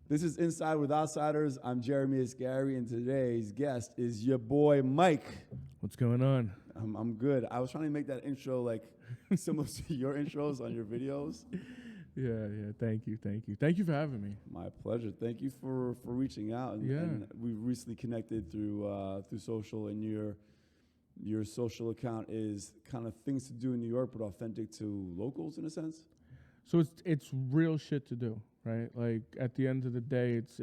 This is Inside with Outsiders. I'm Jeremy Asgari, and today's guest is your boy Mike. What's going on? I'm good. I was trying to make that intro like similar to your intros on your videos. Yeah. Thank you. Thank you for having me. My pleasure. Thank you for reaching out. And we recently connected through social, and your social account is kind of things to do in New York, but authentic to locals in a sense. So it's real shit to do, right? Like at the end of the day, it's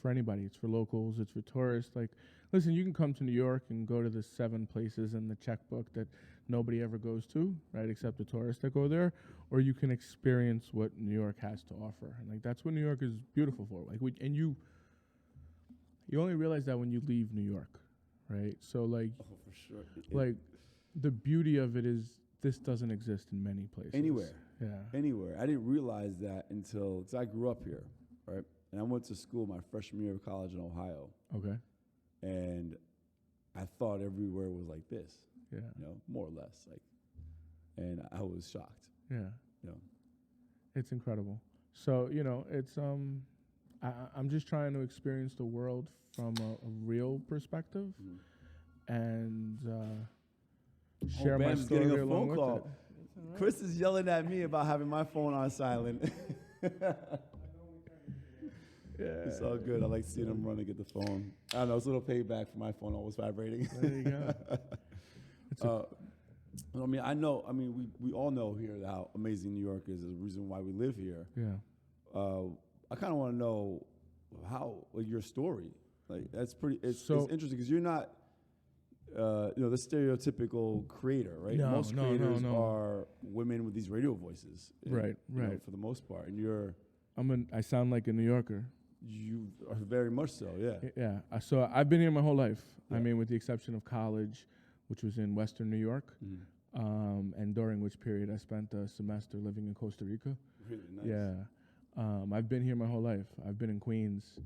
for anybody. It's for locals. It's for tourists. Like, listen, you can come to New York and go to the 7 places in the checkbook that nobody ever goes to, right? Except the tourists that go there, or you can experience what New York has to offer, and like that's what New York is beautiful for. Like, you only realize that when you leave New York, right? So like, Oh, for sure. Like the beauty of it is this doesn't exist in many places. Anywhere. Yeah. Anywhere. I didn't realize that until, because I grew up here, right? And I went to school my freshman year of college in Ohio. Okay. And I thought everywhere was like this, Yeah. you know, more or less. Like, and I was shocked. Yeah. You know. It's incredible. So, it's I'm just trying to experience the world from a real perspective and share my Bam's story getting a along phone with call. it. It's Chris is yelling at me about having my phone on silent. Yeah. It's all good. I like seeing him run to get the phone. I don't know. It's a little payback for my phone always vibrating. There you go. I mean, I know. I mean, we all know here how amazing New York is. The reason why we live here. Yeah. I kind of want to know how, like, your story. Like, that's pretty. It's interesting because you're not, the stereotypical creator, right? No, most no, creators no. are women with these radio voices. Right. You know, for the most part, and I sound like a New Yorker. you are very much so. Yeah. Yeah. So I've been here my whole life. Yeah. I mean, with the exception of college, which was in Western New York, and during which period I spent a semester living in Costa Rica. Really nice. Yeah. I've been here my whole life. I've been in Queens,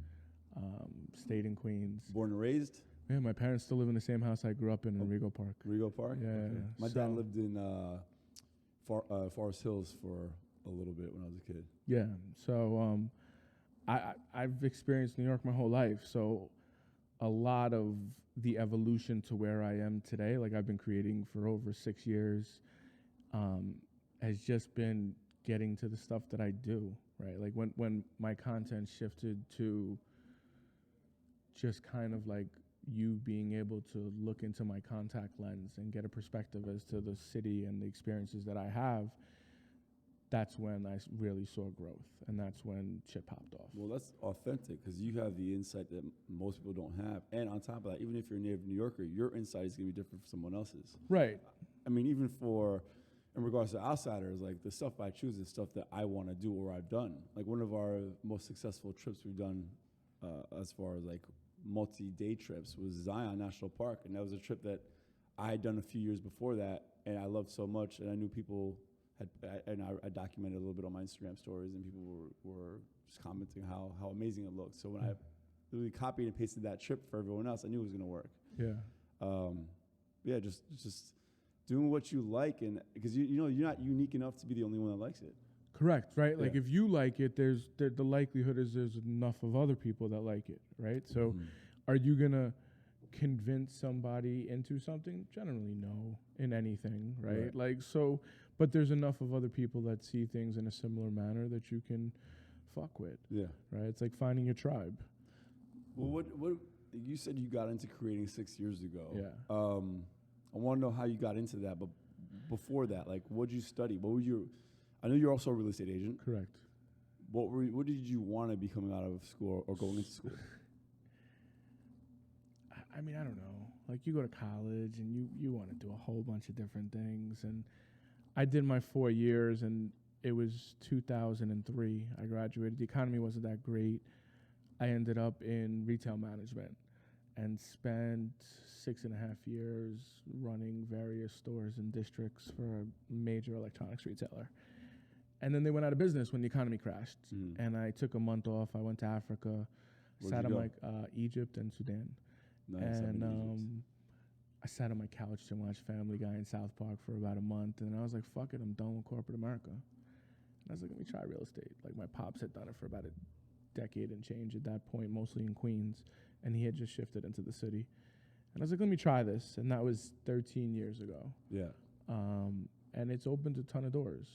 stayed in Queens. Born and raised. Yeah, my parents still live in the same house I grew up in Rego Park. Rego Park. Yeah. Okay. My dad lived in Forest Hills for a little bit when I was a kid. Yeah. So I've experienced New York my whole life. So a lot of the evolution to where I am today, like I've been creating for over 6 years, has just been getting to the stuff that I do, right? Like when my content shifted to just kind of like you being able to look into my contact lens and get a perspective as to the city and the experiences that I have, that's when I really saw growth, and that's when shit popped off. Well, that's authentic because you have the insight that most people don't have. And on top of that, even if you're a native New Yorker, your insight is going to be different from someone else's. Right. I mean, even in regards to outsiders, like the stuff I choose is stuff that I want to do or I've done. Like one of our most successful trips we've done as far as like multi-day trips was Zion National Park. And that was a trip that I had done a few years before that, and I loved so much, and I knew people I documented a little bit on my Instagram stories, and people were just commenting how amazing it looked. So when I literally copied and pasted that trip for everyone else, I knew it was going to work. Yeah. Just doing what you like, and because you're not unique enough to be the only one that likes it. Correct, right? Yeah. Like if you like it, the likelihood is there's enough of other people that like it, right? So are you going to convince somebody into something? Generally, no, in anything, right? Like, so, but there's enough of other people that see things in a similar manner that you can fuck with. Yeah. Right? It's like finding your tribe. Well, what you said you got into creating 6 years ago. Yeah. I want to know how you got into that, but before that, like, what did you study? I know you're also a real estate agent. Correct. What did you want to be coming out of school or going into school? I mean, I don't know. Like, you go to college and you want to do a whole bunch of different things. And I did my 4 years, and it was 2003. I graduated. The economy wasn't that great. I ended up in retail management and spent 6.5 years running various stores and districts for a major electronics retailer. And then they went out of business when the economy crashed. And I took a month off. I went to Africa, sat on Egypt and Sudan. Nice. And I sat on my couch and watched Family Guy in South Park for about a month. And I was like, fuck it, I'm done with corporate America. And I was like, let me try real estate. Like, my pops had done it for about decade and change at that point, mostly in Queens, and he had just shifted into the city. And I was like, let me try this, and that was 13 years ago. Yeah. And it's opened a ton of doors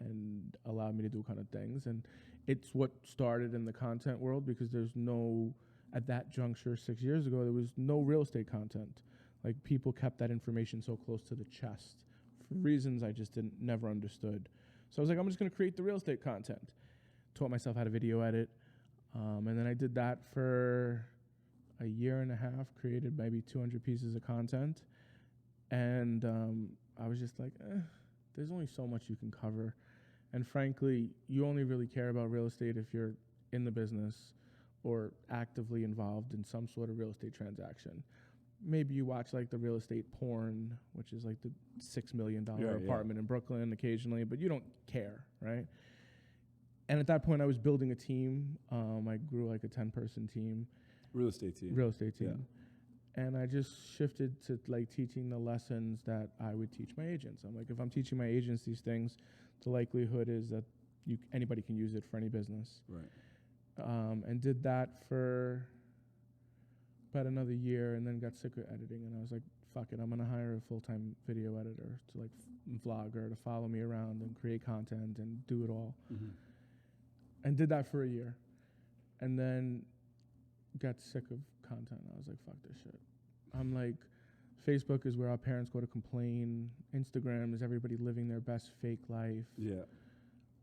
and allowed me to do kind of things. And it's what started in the content world, because there's no, at that juncture 6 years ago, there was no real estate content. Like, people kept that information so close to the chest for reasons I just never understood. So I was like, I'm just going to create the real estate content. Taught myself how to video edit. And then I did that for a year and a half, created maybe 200 pieces of content. And I was just like, there's only so much you can cover. And frankly, you only really care about real estate if you're in the business or actively involved in some sort of real estate transaction. Maybe you watch like the real estate porn, which is like the $6 million apartment in Brooklyn occasionally, but you don't care, right? And at that point, I was building a team. I grew like a 10-person team. Real estate team. Yeah. And I just shifted to like teaching the lessons that I would teach my agents. I'm like, if I'm teaching my agents these things, the likelihood is that anybody can use it for any business. Right. And did that for about another year, and then got sick of editing. And I was like, fuck it, I'm going to hire a full-time video editor to like vlogger to follow me around and create content and do it all. Mm-hmm. And did that for a year. And then got sick of content. I was like, fuck this shit. I'm like, Facebook is where our parents go to complain. Instagram is everybody living their best fake life. Yeah.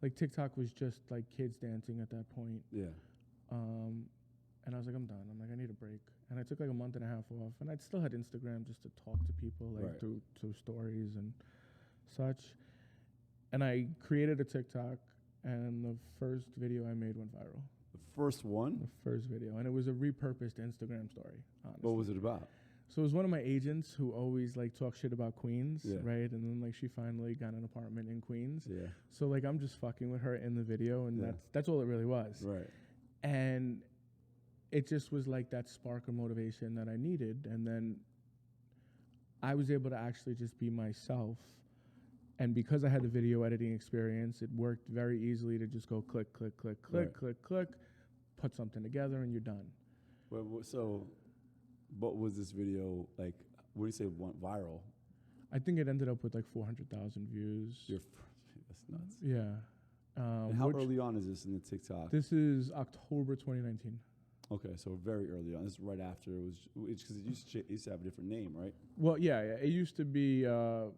Like, TikTok was just like kids dancing at that point. Yeah. And I was like, I'm done. I'm like, I need a break. And I took like a month and a half off. And I still had Instagram just to talk to people, like through stories and such. And I created a TikTok, and the first video I made went viral. The first one? The first video. And it was a repurposed Instagram story, honestly. What was it about? So it was one of my agents who always like talk shit about Queens, right? And then like she finally got an apartment in Queens. Yeah. So like I'm just fucking with her in the video, and that's all it really was. Right. And it just was like that spark of motivation that I needed. And then I was able to actually just be myself. And because I had the video editing experience, it worked very easily to just go click, click, click, click, click, click, put something together, and you're done. Well, so what was this video like? What do you say went viral? I think it ended up with like 400,000 views. That's nuts. Yeah. And how early on is this in the TikTok? This is October 2019. Okay, so very early on. This is right after it was, because it used to have a different name, right? Well, yeah. It used to be, that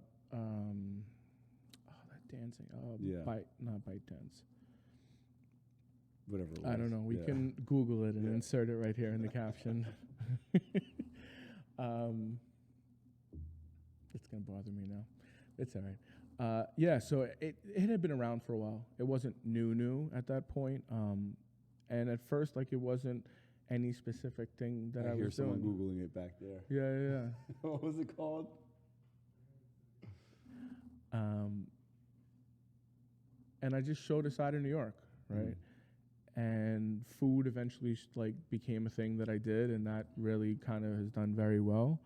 dancing. Not bite dance. Whatever it was. I don't know. We can Google it and insert it right here in the caption. It's going to bother me now. It's all right. So it had been around for a while. It wasn't new at that point. And at first, like, it wasn't any specific thing that I was doing. I hear someone Googling it back there. Yeah. What was it called? And I just showed a side of New York, right? And food eventually became a thing that I did, and that really kind of has done very well.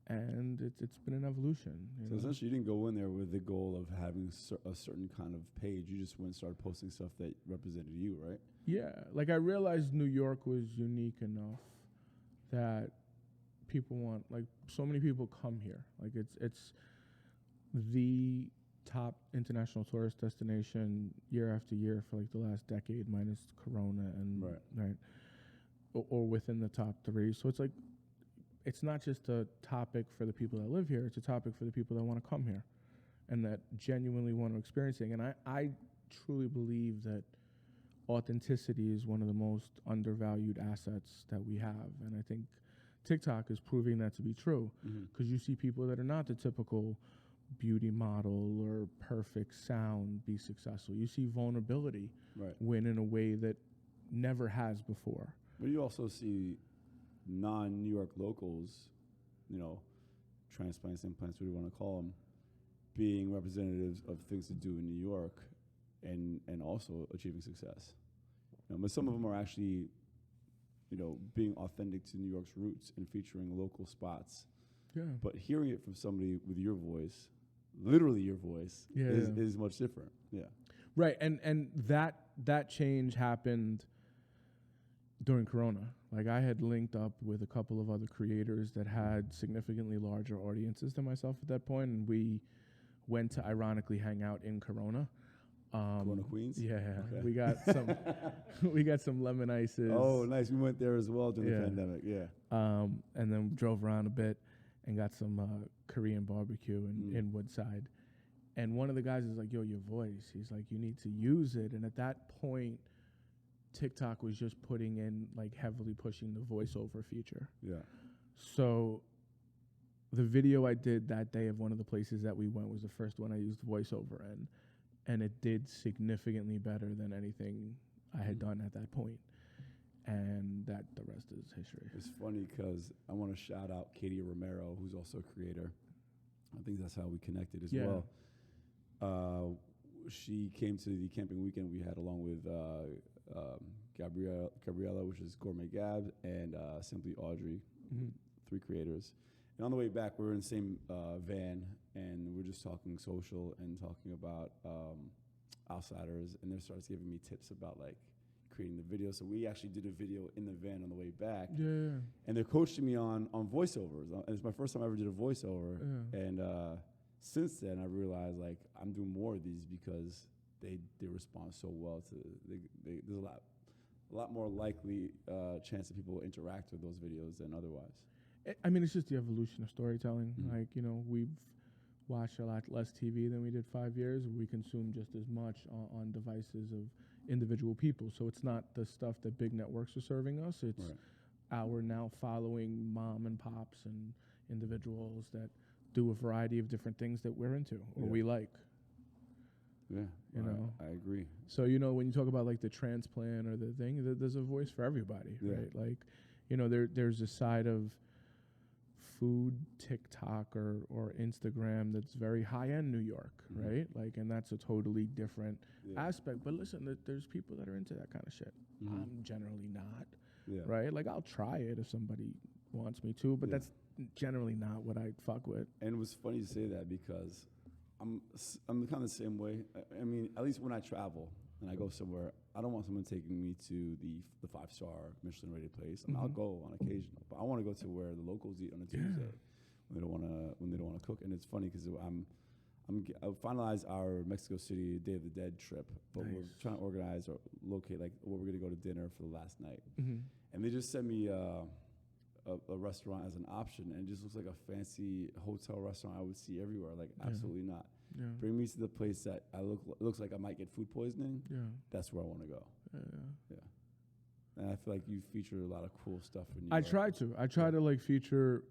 And it's been an evolution. So essentially, you didn't go in there with the goal of having a certain kind of page. You just went and started posting stuff that represented you, right? Yeah. Like, I realized New York was unique enough that people want, like, so many people come here. Like, it's the top international tourist destination year after year for like the last decade, minus Corona and right, or within the top 3. So it's like, it's not just a topic for the people that live here, it's a topic for the people that want to come here and that genuinely want to experience it. And I truly believe that authenticity is one of the most undervalued assets that we have. And I think TikTok is proving that to be true, because you see people that are not the typical beauty model or perfect sound be successful. You see vulnerability win in a way that never has before. But you also see non-New York locals, transplants, implants, what do you want to call them, being representatives of things to do in New York and also achieving success. But some of them are actually, being authentic to New York's roots and featuring local spots. Yeah. But hearing it from somebody with your voice, literally your voice, is much different. Yeah. Right. And that that change happened during Corona. Like, I had linked up with a couple of other creators that had significantly larger audiences than myself at that point, and we went to ironically hang out in Corona. Corona Queens? Yeah, Okay. we got some we got some lemon ices. Oh, nice. We went there as well during the pandemic. Yeah. And then drove around a bit and got some Korean barbecue in Woodside. And one of the guys is like, yo, your voice. He's like, you need to use it. And at that point, TikTok was just putting in, like, heavily pushing the voiceover feature. Yeah. So the video I did that day of one of the places that we went was the first one I used voiceover in. And it did significantly better than anything I had done at that point. And that the rest is history. It's funny because I want to shout out Katie Romero, who's also a creator. I think that's how we connected as well. She came to the camping weekend we had along with Gabriella, which is Gourmet Gab, and Simply Audrey, 3 creators. And on the way back, we were in the same van, and we're just talking social and talking about outsiders, and they started giving me tips about, like, creating the video. So we actually did a video in the van on the way back. Yeah. And they're coaching me on voiceovers. And it's my first time I ever did a voiceover. Yeah. And since then, I realized, like, I'm doing more of these because they respond so well to there's a lot more likely chance that people will interact with those videos than otherwise. I mean, it's just the evolution of storytelling. Like, you know, we've watched a lot less TV than we did 5 years. We consume just as much on devices of individual people. So it's not the stuff that big networks are serving us. It's our now following mom and pops and individuals that do a variety of different things that we're into or we like. Yeah, you know, I agree. So, you know, when you talk about, like, the transplant or the thing, there's a voice for everybody, right? Like, you know, there's a side of food TikTok or Instagram that's very high-end New York, right? Like, and that's a totally different aspect. But listen, there's people that are into that kind of shit. I'm generally not, right? Like, I'll try it if somebody wants me to, but that's generally not what I fuck with. And it was funny you say that because I'm kind of the same way. I mean, at least when I travel and I go somewhere, I don't want someone taking me to the 5-star Michelin-rated place. I mean, I'll go on occasion, but I want to go to where the locals eat on a Tuesday when they don't want to cook. And it's funny because I finalized our Mexico City Day of the Dead trip, but we're trying to organize or locate, like, where we're going to go to dinner for the last night. And they just sent me a restaurant as an option, and it just looks like a fancy hotel restaurant I would see everywhere. Like, absolutely not. Bring me to the place that looks like I might get food poisoning. That's where I want to go. And I feel like you feature a lot of cool stuff in New York. I try to like feature.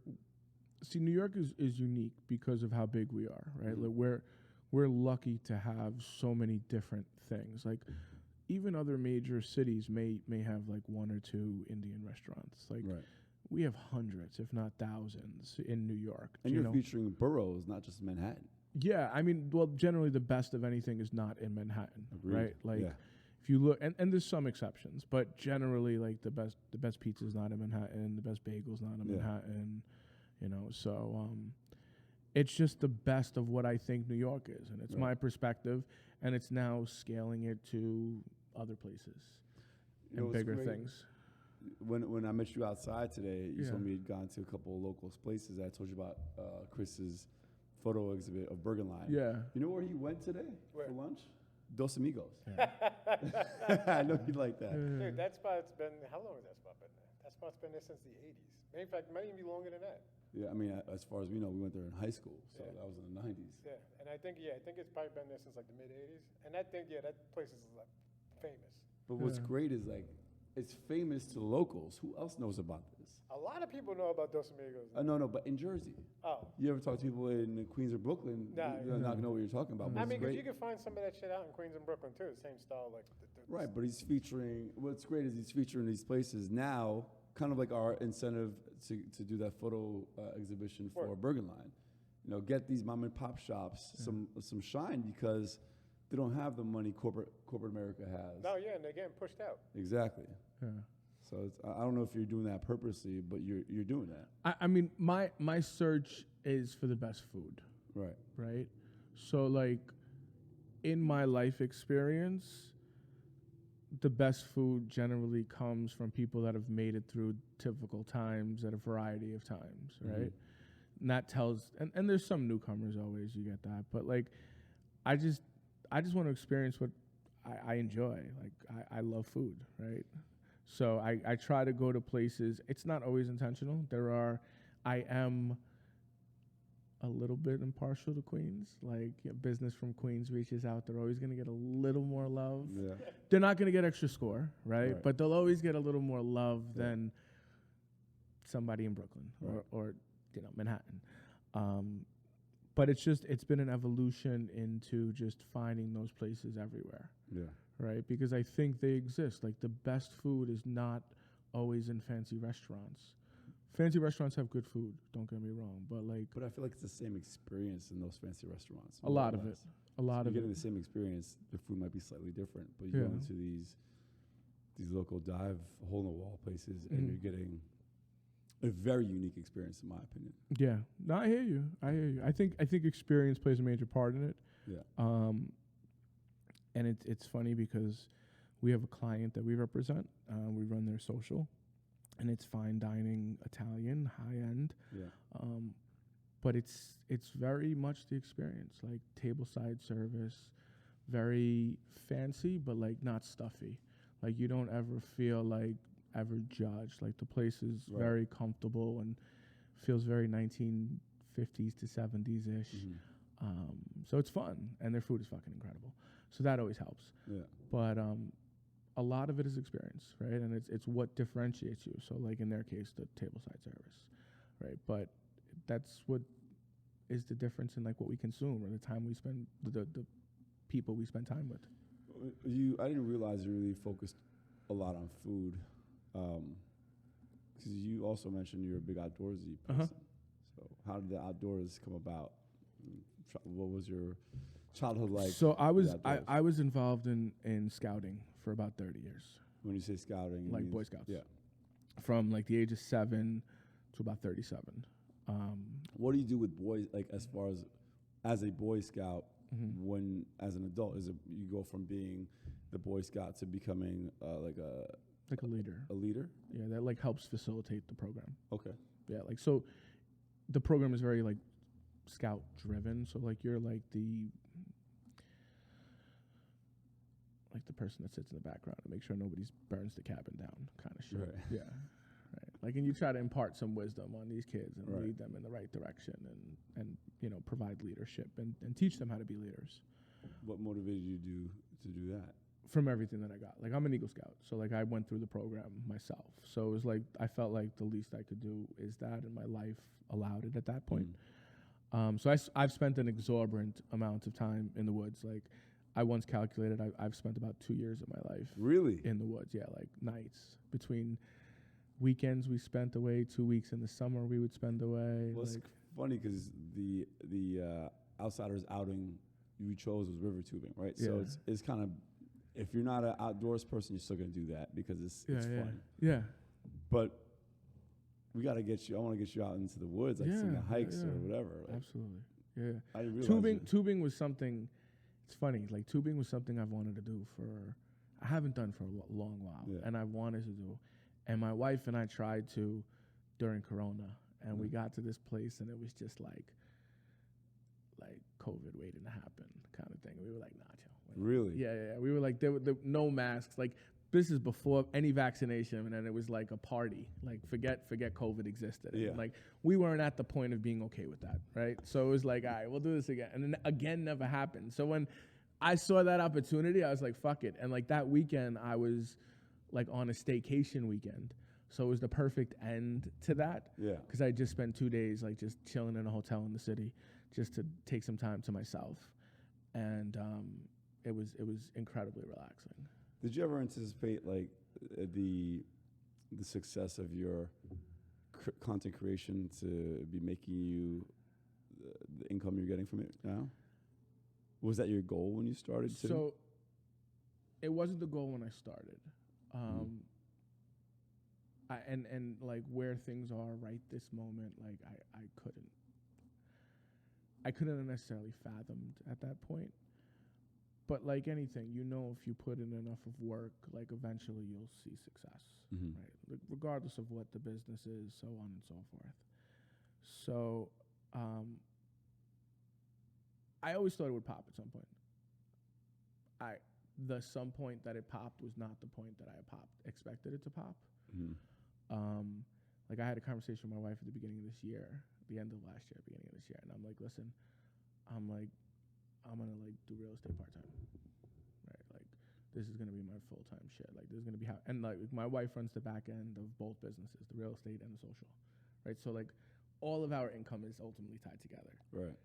See, New York is unique because of how big we are, right? Like, we're lucky to have so many different things. Like, even other major cities may have like 1 or 2 Indian restaurants. Like, we have hundreds, if not thousands, in New York. And you're featuring boroughs, not just Manhattan. Yeah, I mean, well, generally the best of anything is not in Manhattan, right? Like, if you look, and there's some exceptions, but generally, like, the best pizza is not in Manhattan, the best bagel's not in Manhattan, you know. So it's just the best of what I think New York is, and it's my perspective, and it's now scaling it to other places and bigger things. When I met you outside today, you told me you'd gone to a couple of local places. I told you about Chris's photo exhibit of Bergenline. Yeah. You know where he went today for lunch? Dos Amigos. Yeah. I know you'd like that. Dude, that spot's been, how long has that spot been there? That spot's been there since the 80s. In fact, it might even be longer than that. Yeah, I mean, as far as we know, we went there in high school, so that was in the 90s. Yeah, and I think it's probably been there since, like, the mid-80s. And I think, that place is, like, famous. But what's great is, like, it's famous to the locals. Who else knows about this? A lot of people know about Dos Amigos. No, but in Jersey. Oh. You ever talk to people in Queens or Brooklyn? Nah, you're not going to know what you're talking about. I mean, because you can find some of that shit out in Queens and Brooklyn, too. The same style, like. Right, but he's featuring, what's great is he's featuring these places now, kind of like our incentive to do that photo exhibition for Bergenline. You know, get these mom and pop shops some shine because they don't have the money corporate America has. No, and they're getting pushed out. Exactly. Yeah. So I don't know if you're doing that purposely, but you're doing that. I mean, my search is for the best food. Right. So, like, in my life experience, the best food generally comes from people that have made it through difficult times at a variety of times, right? And that tells, and there's some newcomers always, you get that, but like, I just want to experience what I enjoy. Like, I love food, right? So I try to go to places. It's not always intentional. I am a little bit impartial to Queens. Like, business from Queens reaches out, they're always going to get a little more love. Yeah. They're not going to get extra score, right? Right. But they'll always get a little more love than somebody in Brooklyn or Manhattan. But it's been an evolution into just finding those places everywhere. Yeah. Right? Because I think they exist. Like, the best food is not always in fancy restaurants. Fancy restaurants have good food, don't get me wrong, but I feel like it's the same experience in those fancy restaurants. a lot of it. You're getting the same experience. The food might be slightly different, but you go into these local dive hole in the wall places, and you're getting a very unique experience, in my opinion. Yeah. No, I hear you. I think experience plays a major part in it. Yeah. And it's funny because we have a client that we represent. We run their social, and it's fine dining, Italian, high end. Yeah. But it's very much the experience, like tableside service, very fancy, but like not stuffy. Like, you don't ever feel like ever judged. Like, the place is very comfortable and feels very 1950s to 70s ish. So it's fun, and their food is fucking incredible. So that always helps. Yeah. But a lot of it is experience, right? And it's what differentiates you. So, like, in their case, the tableside service, right? But that's what is the difference in, like, what we consume or the time we spend, the people we spend time with. I didn't realize you really focused a lot on food, because you also mentioned you're a big outdoorsy person. So how did the outdoors come about? What was your childhood like? So I was involved in scouting for about 30 years. When you say scouting, Like Boy Scouts. Yeah. From like the age of 7 to about 37. What do you do with boys, like, as far as a Boy Scout, when as an adult? Is it you go from being the Boy Scout to becoming like a leader? A leader? Yeah, that like helps facilitate the program. Okay. Yeah, like, so the program is very like scout driven. So like, you're like the person that sits in the background and makes sure nobody burns the cabin down, kind of shit. Right. Yeah. Right. Like, and you try to impart some wisdom on these kids and Right. lead them in the right direction and provide leadership and teach them how to be leaders. What motivated you to do that? From everything that I got. Like, I'm an Eagle Scout, so like I went through the program myself. So it was like, I felt like the least I could do is that, and my life allowed it at that point. So I've spent an exorbitant amount of time in the woods. Like, I once calculated I've spent about 2 years of my life Really? in the woods. Yeah, like nights. Between weekends we spent away, 2 weeks in the summer we would spend away. Well, it's funny because the outsiders outing you chose was river tubing, right? Yeah. So it's kind of, if you're not an outdoors person, you're still gonna do that because it's fun. Yeah. But we gotta get you. I want to get you out into the woods, like some hikes or whatever. Like, Absolutely. Yeah. I didn't realize Tubing was something. It's funny. Like, tubing was something I've wanted to do I haven't done for a long while, and I wanted to do. And my wife and I tried to during Corona, and we got to this place, and it was just like COVID waiting to happen kind of thing. We were like, nah, chill. Really? Yeah. We were like, there were no masks. Like, this is before any vaccination, and then it was like a party. Like, forget COVID existed. Yeah. And like, we weren't at the point of being okay with that, right? So it was like, all right, we'll do this again. And then again never happened. So when I saw that opportunity, I was like, fuck it. And like, that weekend, I was like on a staycation weekend. So it was the perfect end to that. Yeah. Because I just spent 2 days like just chilling in a hotel in the city just to take some time to myself. And it was incredibly relaxing. Did you ever anticipate like the success of your content creation to be making you the income you're getting from it now? Was that your goal when you started? So it wasn't the goal when I started. And like where things are right this moment, like I couldn't have necessarily fathomed at that point. But like anything, if you put in enough of work, like eventually you'll see success, right? Like regardless of what the business is, so on and so forth. So I always thought it would pop at some point. The some point that it popped was not the point that I expected it to pop. Like I had a conversation with my wife at the beginning of this year, the end of last year, beginning of this year, and I'm like, listen, I'm gonna do real estate part-time, right? Like this is gonna be my full-time shit. Like this is gonna be and like my wife runs the back end of both businesses, the real estate and the social, right? So like all of our income is ultimately tied together. Right.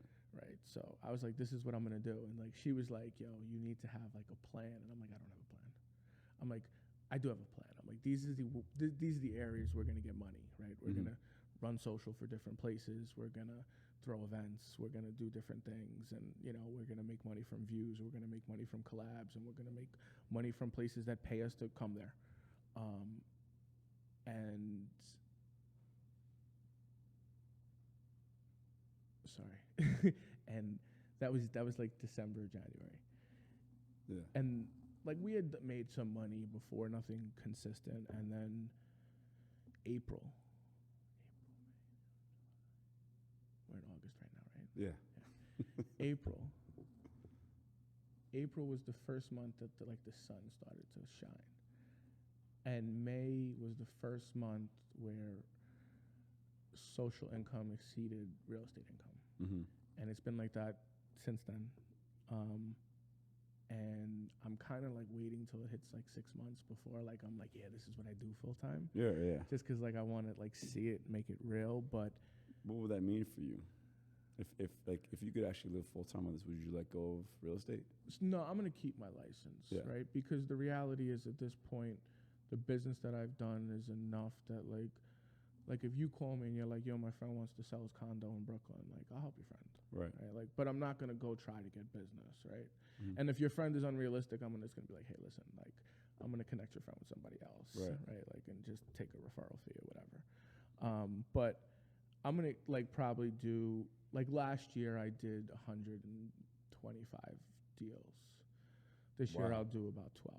So I was like, this is what I'm gonna do. And like she was like, yo, you need to have like a plan. And I'm like, I don't have a plan. I'm like, I do have a plan. I'm like, these are the areas we're gonna get money, right? We're gonna run social for different places. We're gonna throw events. We're gonna do different things, and we're gonna make money from views. We're gonna make money from collabs, and we're gonna make money from places that pay us to come there. And sorry, and that was like December, January. Yeah. And like we had made some money before, nothing consistent, and then April. We're in August right now, right? Yeah. April was the first month that the sun started to shine, and May was the first month where social income exceeded real estate income, and it's been like that since then. And I'm kind of like waiting till it hits like 6 months before like I'm like, yeah, this is what I do full time. Yeah. Just because like I want to like see it, make it real. But what would that mean for you? If you could actually live full time on this, would you let go of real estate? No, I'm gonna keep my license, right? Because the reality is at this point, the business that I've done is enough that like if you call me and you're like, yo, my friend wants to sell his condo in Brooklyn, like I'll help your friend. Right. Like, but I'm not gonna go try to get business, right? And if your friend is unrealistic, I'm just gonna be like, hey, listen, like I'm gonna connect your friend with somebody else, right? Like, and just take a referral fee or whatever. But I'm gonna like probably do like last year I did 125 deals. This year I'll do about 12.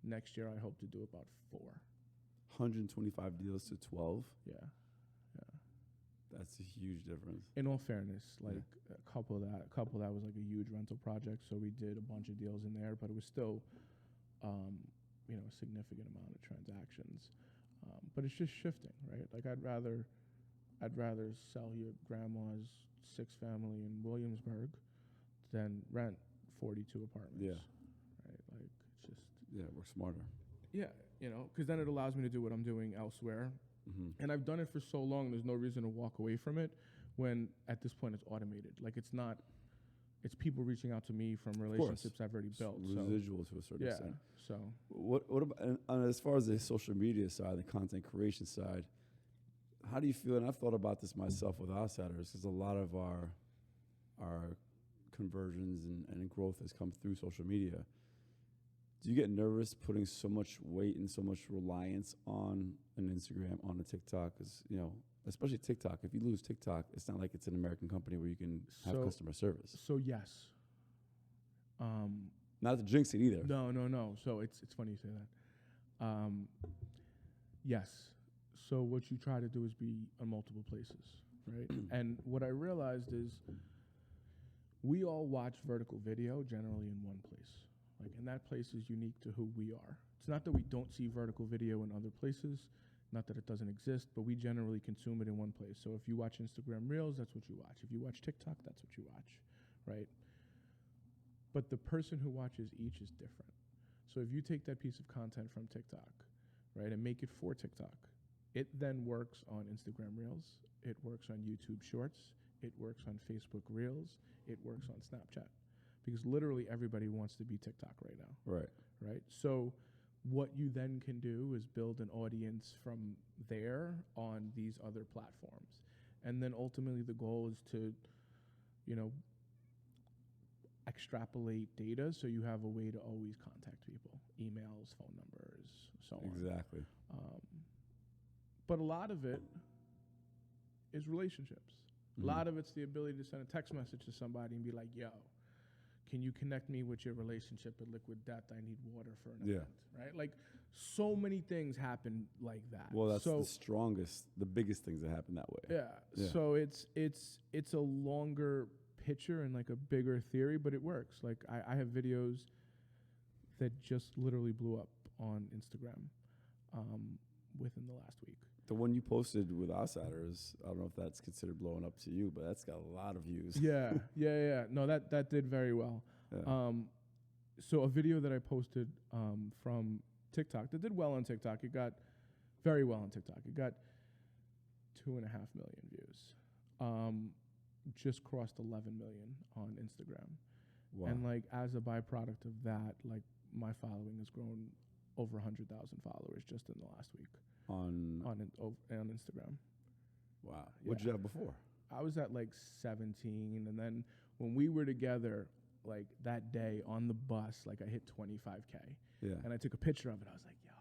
Next year I hope to do about 4. 125 deals to 12. Yeah. That's a huge difference. In all fairness, like a couple of that was like a huge rental project, so we did a bunch of deals in there, but it was still, a significant amount of transactions. But it's just shifting, right? Like I'd rather sell your grandma's 6-family in Williamsburg than rent 42 apartments. Yeah. Right. Like it's just. Yeah, we're smarter. Yeah, because then it allows me to do what I'm doing elsewhere. And I've done it for so long, there's no reason to walk away from it when at this point it's automated. Like it's people reaching out to me from relationships I've already built. Residual to a certain extent. So what about, and as far as the social media side, the content creation side, how do you feel? And I've thought about this myself with Outsiders, because a lot of our conversions and growth has come through social media. Do you get nervous putting so much weight and so much reliance on an Instagram, on a TikTok? Because, especially TikTok, if you lose TikTok, it's not like it's an American company where you can have customer service. So, yes. Not to jinx it either. No. So it's funny you say that. Yes. So what you try to do is be on multiple places, right? And what I realized is we all watch vertical video generally in one place. Like, and that place is unique to who we are. It's not that we don't see vertical video in other places, not that it doesn't exist, but we generally consume it in one place. So if you watch Instagram Reels, that's what you watch. If you watch TikTok, that's what you watch, right? But the person who watches each is different. So if you take that piece of content from TikTok, right, and make it for TikTok, it then works on Instagram Reels, it works on YouTube Shorts, it works on Facebook Reels, it works on Snapchat. Because literally everybody wants to be TikTok right now. Right. So what you then can do is build an audience from there on these other platforms. And then ultimately the goal is to, extrapolate data so you have a way to always contact people, emails, phone numbers, so on. Exactly. But a lot of it is relationships. A lot of it's the ability to send a text message to somebody and be like, yo, can you connect me with your relationship at Liquid Death? I need water for an Yeah. event, right? Like, so many things happen like that. Well, that's so, the strongest, the biggest things that happen that way. yeah. Yeah. So it's a longer picture and like a bigger theory, but it works. Like I have videos that just literally blew up on Instagram within the last week. The one you posted with Outsiders, I don't know if that's considered blowing up to you, but that's got a lot of views. Yeah. No, that did very well. Yeah. So a video that I posted from TikTok that did well on TikTok, it got very well on TikTok. It got 2.5 million views. Just crossed 11 million on Instagram. Wow. And like as a byproduct of that, like my following has grown over 100,000 followers just in the last week on Instagram. Wow. What did you have before? I was at like 17, and then when we were together, like that day on the bus, like I hit 25K. Yeah. And I took a picture of it. I was like, yo.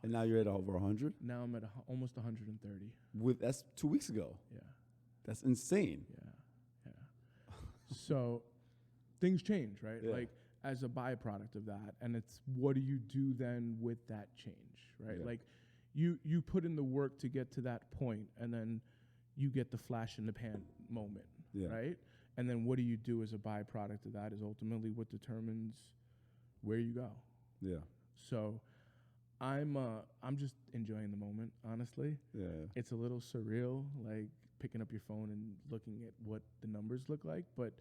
And now you're at over 100? Now I'm at almost 130. That's 2 weeks ago. Yeah. That's insane. Yeah. So things change, right? Yeah. Like as a byproduct of that. And it's what do you do then with that change, right? Yeah. Like you put in the work to get to that point, and then you get the flash in the pan moment, right? And then what do you do as a byproduct of that is ultimately what determines where you go. Yeah. So I'm just enjoying the moment, honestly. Yeah. It's a little surreal, like picking up your phone and looking at what the numbers look like. But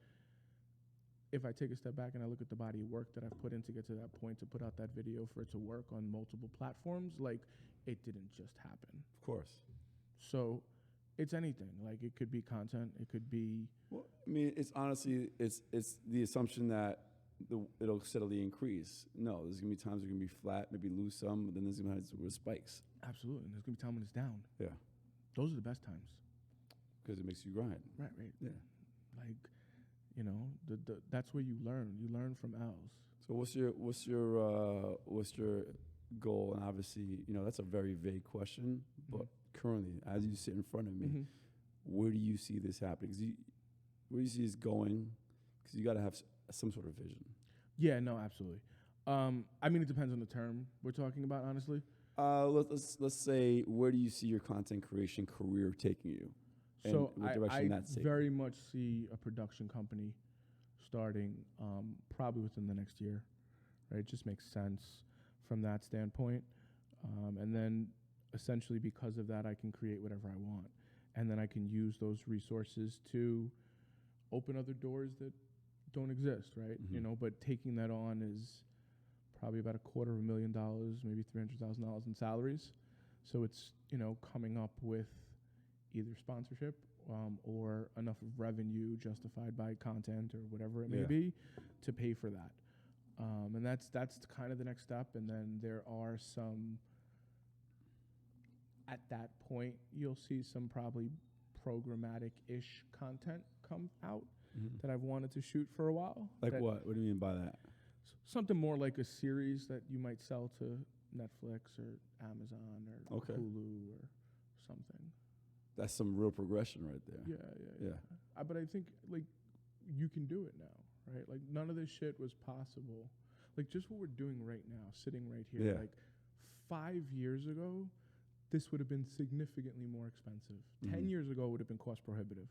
if I take a step back and I look at the body of work that I've put in to get to that point, to put out that video, for it to work on multiple platforms, like it didn't just happen. Of course. So it's anything. Like it could be content. It could be. Well, I mean, it's honestly, it's the assumption that it'll steadily increase. No, there's going to be times you're going to be flat, maybe lose some, but then there's going to be times where it spikes. Absolutely. And there's going to be time when it's down. Yeah. Those are the best times. Because it makes you grind. Right. Yeah. Like, you know, that's where you learn. You learn from L's. So what's your goal? And obviously, you know, that's a very vague question, but currently, as you sit in front of me, where do you see this happening? Where do you see this going? Because you got to have some sort of vision. Yeah, no, absolutely. I mean, it depends on the term we're talking about, honestly. Let's say, where do you see your content creation career taking you? And So what direction that's taking? very much see a production company starting probably within the next year, right? It just makes sense from that standpoint. And then essentially because of that, I can create whatever I want. And then I can use those resources to open other doors that don't exist, right? Mm-hmm. You know, but taking that on is probably about $250,000, maybe $300,000 in salaries. So it's, you know, coming up with either sponsorship or enough of revenue justified by content or whatever it may be to pay for that. And that's kind of the next step. And then there are some, at that point, you'll see some probably programmatic-ish content come out that I've wanted to shoot for a while. Like what? What do you mean by that? Something more like a series that you might sell to Netflix or Amazon or Hulu or something. That's some real progression right there. Yeah. But I think, like, you can do it now, right? Like, none of this shit was possible. Like, just what we're doing right now, sitting right here. Yeah. Like, 5 years ago, this would have been significantly more expensive. 10 years ago, it would have been cost prohibitive.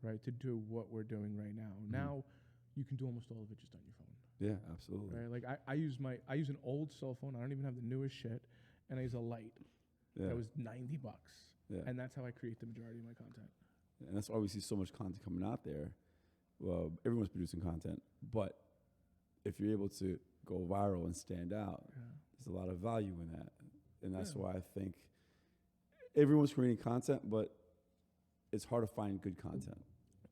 Right, to do what we're doing right now. Now, you can do almost all of it just on your phone. Yeah, absolutely. Right, like I use an old cell phone. I don't even have the newest shit, and I use a light that was $90. Yeah. And that's how I create the majority of my content. And that's why we see so much content coming out there. Well, everyone's producing content, but if you're able to go viral and stand out, there's a lot of value in that. And that's why I think everyone's creating content, but it's hard to find good content.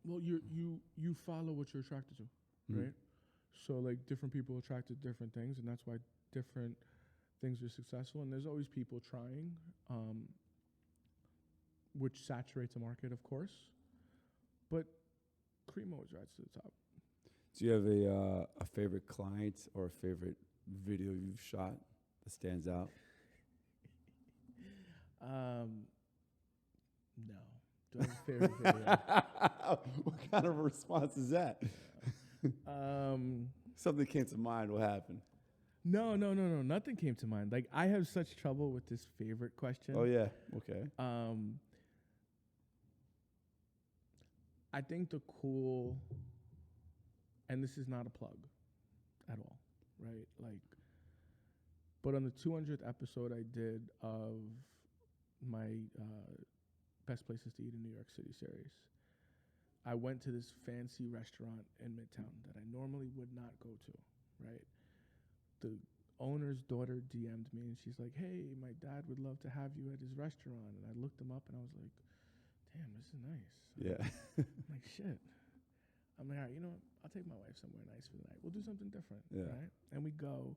Well, you follow what you're attracted to, right? So like different people attract to different things, and that's why different things are successful. And there's always people trying, which saturates the market, of course. But cream always rises to the top. Do you have a favorite client or a favorite video you've shot that stands out? No. Do I have a favorite video? What kind of response is that? Something came to mind. What happened? No. Nothing came to mind. Like, I have such trouble with this favorite question. Oh yeah. Okay. I think the cool, and this is not a plug at all, right? Like, but on the 200th episode I did of my Best Places to Eat in New York City series, I went to this fancy restaurant in Midtown that I normally would not go to, right? The owner's daughter DM'd me and she's like, hey, my dad would love to have you at his restaurant. And I looked him up and I was like, damn, this is nice. Yeah. I'm like, shit. I'm like, all right, you know what? I'll take my wife somewhere nice for the night. We'll do something different, right? And we go,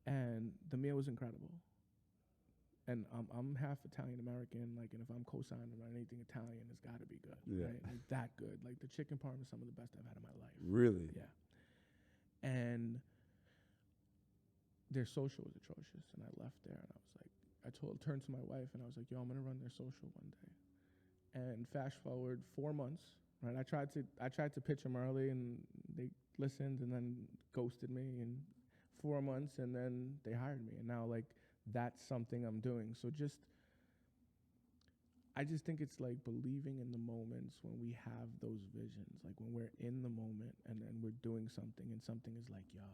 and the meal was incredible. And I'm half Italian American, like, and if I'm co-signing on anything Italian, it's got to be good, right? Like, that good. Like, the chicken parm is some of the best I've had in my life. Really? Yeah. And their social was atrocious, and I left there, and I was like, turned to my wife, and I was like, yo, I'm gonna run their social one day. And fast forward 4 months, right? I tried to pitch them early, and they listened, and then ghosted me. And 4 months, and then they hired me, and now like that's something I'm doing. So I just think it's like believing in the moments when we have those visions, like when we're in the moment and then we're doing something, and something is like, yo,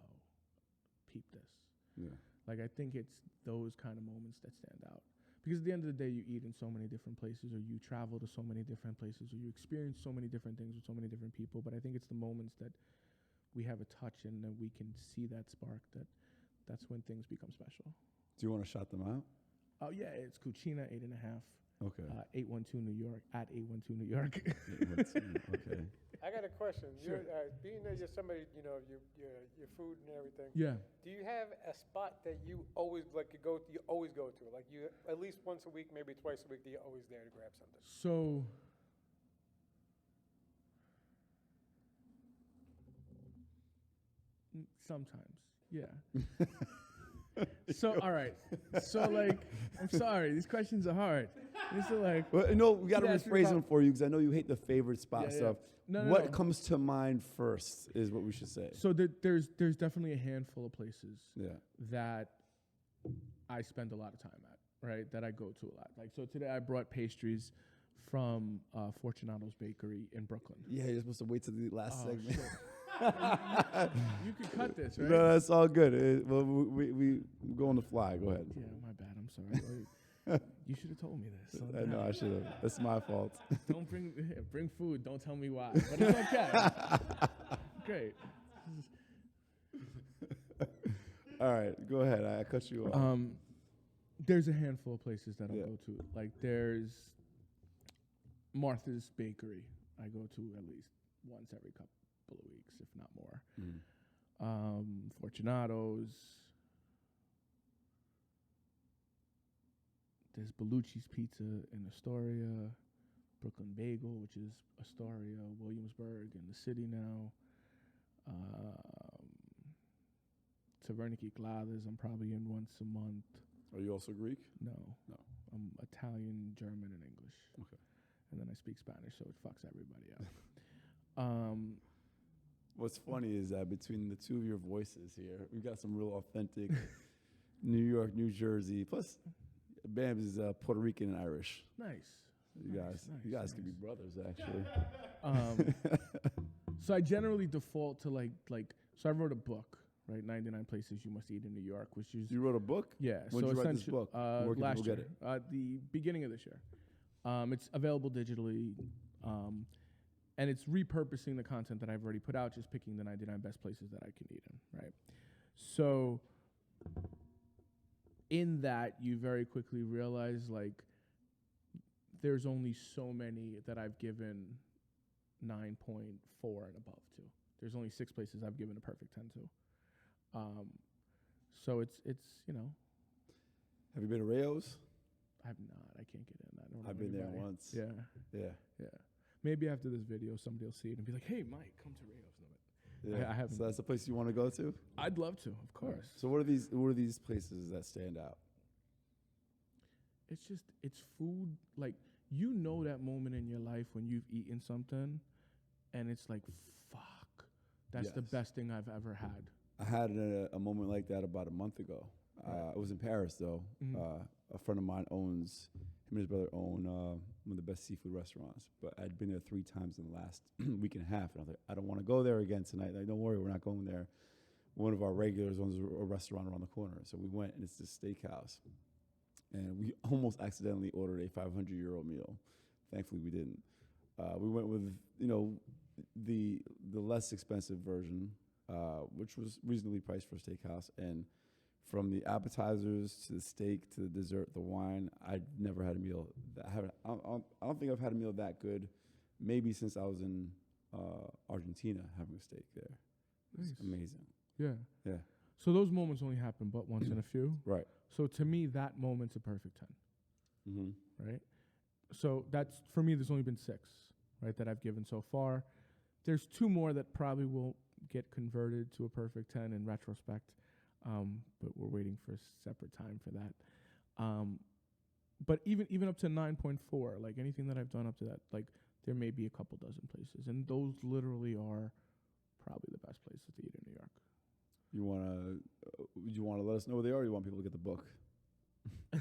peep this. Yeah. Like, I think it's those kind of moments that stand out. Because at the end of the day, you eat in so many different places, or you travel to so many different places, or you experience so many different things with so many different people. But I think it's the moments that we have a touch in, and we can see that spark, that's when things become special. Do you want to shout them out? Oh, yeah, it's Cucina 8.5. Okay. 812 New York, at 812 New York. Okay. I got a question. Sure. Being that you're somebody, you know, your food and everything. Yeah. Do you have a spot that you always you always go to? Like, you at least once a week, maybe twice a week, that you're always there to grab something? So sometimes, yeah. So, all right. So, like, I'm sorry. These questions are hard. These are like... Well, no, we got to Yeah, rephrase them for you, because I know you hate the favorite spot Yeah, yeah. stuff. No, What no. comes to mind first is what we should say. So there's definitely a handful of places Yeah. that I spend a lot of time at, right? That I go to a lot. Like, so today I brought pastries from Fortunato's Bakery in Brooklyn. Yeah, you're supposed to wait till the last Oh, segment. shit. You can cut this, right? No, that's all good. Well, we go on the fly. Go ahead. Yeah, my bad. I'm sorry. You should have told me this. So I know I should have. That's my fault. Don't bring food. Don't tell me why. But it's okay. Great. All right, go ahead. I cut you off. There's a handful of places that I'll Yeah. go to. Like, there's Martha's Bakery. I go to at least once every couple of weeks, if not more. Fortunato's. There's Bellucci's Pizza in Astoria, Brooklyn Bagel, which is Astoria, Williamsburg, in the city now. Taverna Chicladas, I'm probably in once a month. Are you also Greek? No. No. I'm Italian, German, and English. Okay. And then I speak Spanish, so it fucks everybody up. What's funny is that between the two of your voices here, we've got some real authentic New York, New Jersey. Plus, Bam is Puerto Rican and Irish. Nice. You guys could be brothers, actually. So I generally default to so I wrote a book, right? 99 Places You Must Eat in New York, which is... You wrote a book? Yeah. When did you write this book? Where can Last people year. get it? The beginning of this year. It's available digitally, and it's repurposing the content that I've already put out, just picking the 99 best places that I can eat in, right? So in that, you very quickly realize, like, there's only so many that I've given 9.4 and above to. There's only 6 places I've given a perfect 10 to. So it's you know. Have you been to Rayo's? I've not. I can't get in. I don't know I've been there anybody. once. Yeah. Yeah. Yeah. Maybe after this video, somebody will see it and be like, "Hey, Mike, come to Rayo's." Yeah. I haven't. So that's the place you want to go to? I'd love to, of course. So what are these places that stand out? It's food. Like, you know that moment in your life when you've eaten something and it's like, fuck, That's the Yes. best thing I've ever had. I had a moment like that about a month ago. Right. It was in Paris, though. Mhm. A friend of mine owns, him and his brother own one of the best seafood restaurants. But I'd been there 3 times in the last week and a half. And I was like, I don't want to go there again tonight. Like, don't worry, we're not going there. One of our regulars owns a restaurant around the corner. So we went, and it's this steakhouse. And we almost accidentally ordered a 500 € meal. Thankfully, we didn't. We went with, the less expensive version, which was reasonably priced for a steakhouse. And from the appetizers to the steak to the dessert, the wine, I'd never had a meal. I don't think I've had a meal that good, maybe since I was in Argentina having a steak there. It's Nice. amazing. Yeah. Yeah. So those moments only happen but once in a few. Right. So to me, that moment's a perfect 10, Mm-hmm. right? So that's, for me, there's only been 6, right, that I've given so far. There's 2 more that probably will get converted to a perfect 10 in retrospect, but we're waiting for a separate time for that. But even up to 9.4, like anything that I've done up to that, like there may be a couple dozen places, and those literally are probably the best places to eat in New York. You wanna let us know where they are, or you want people to get the book? All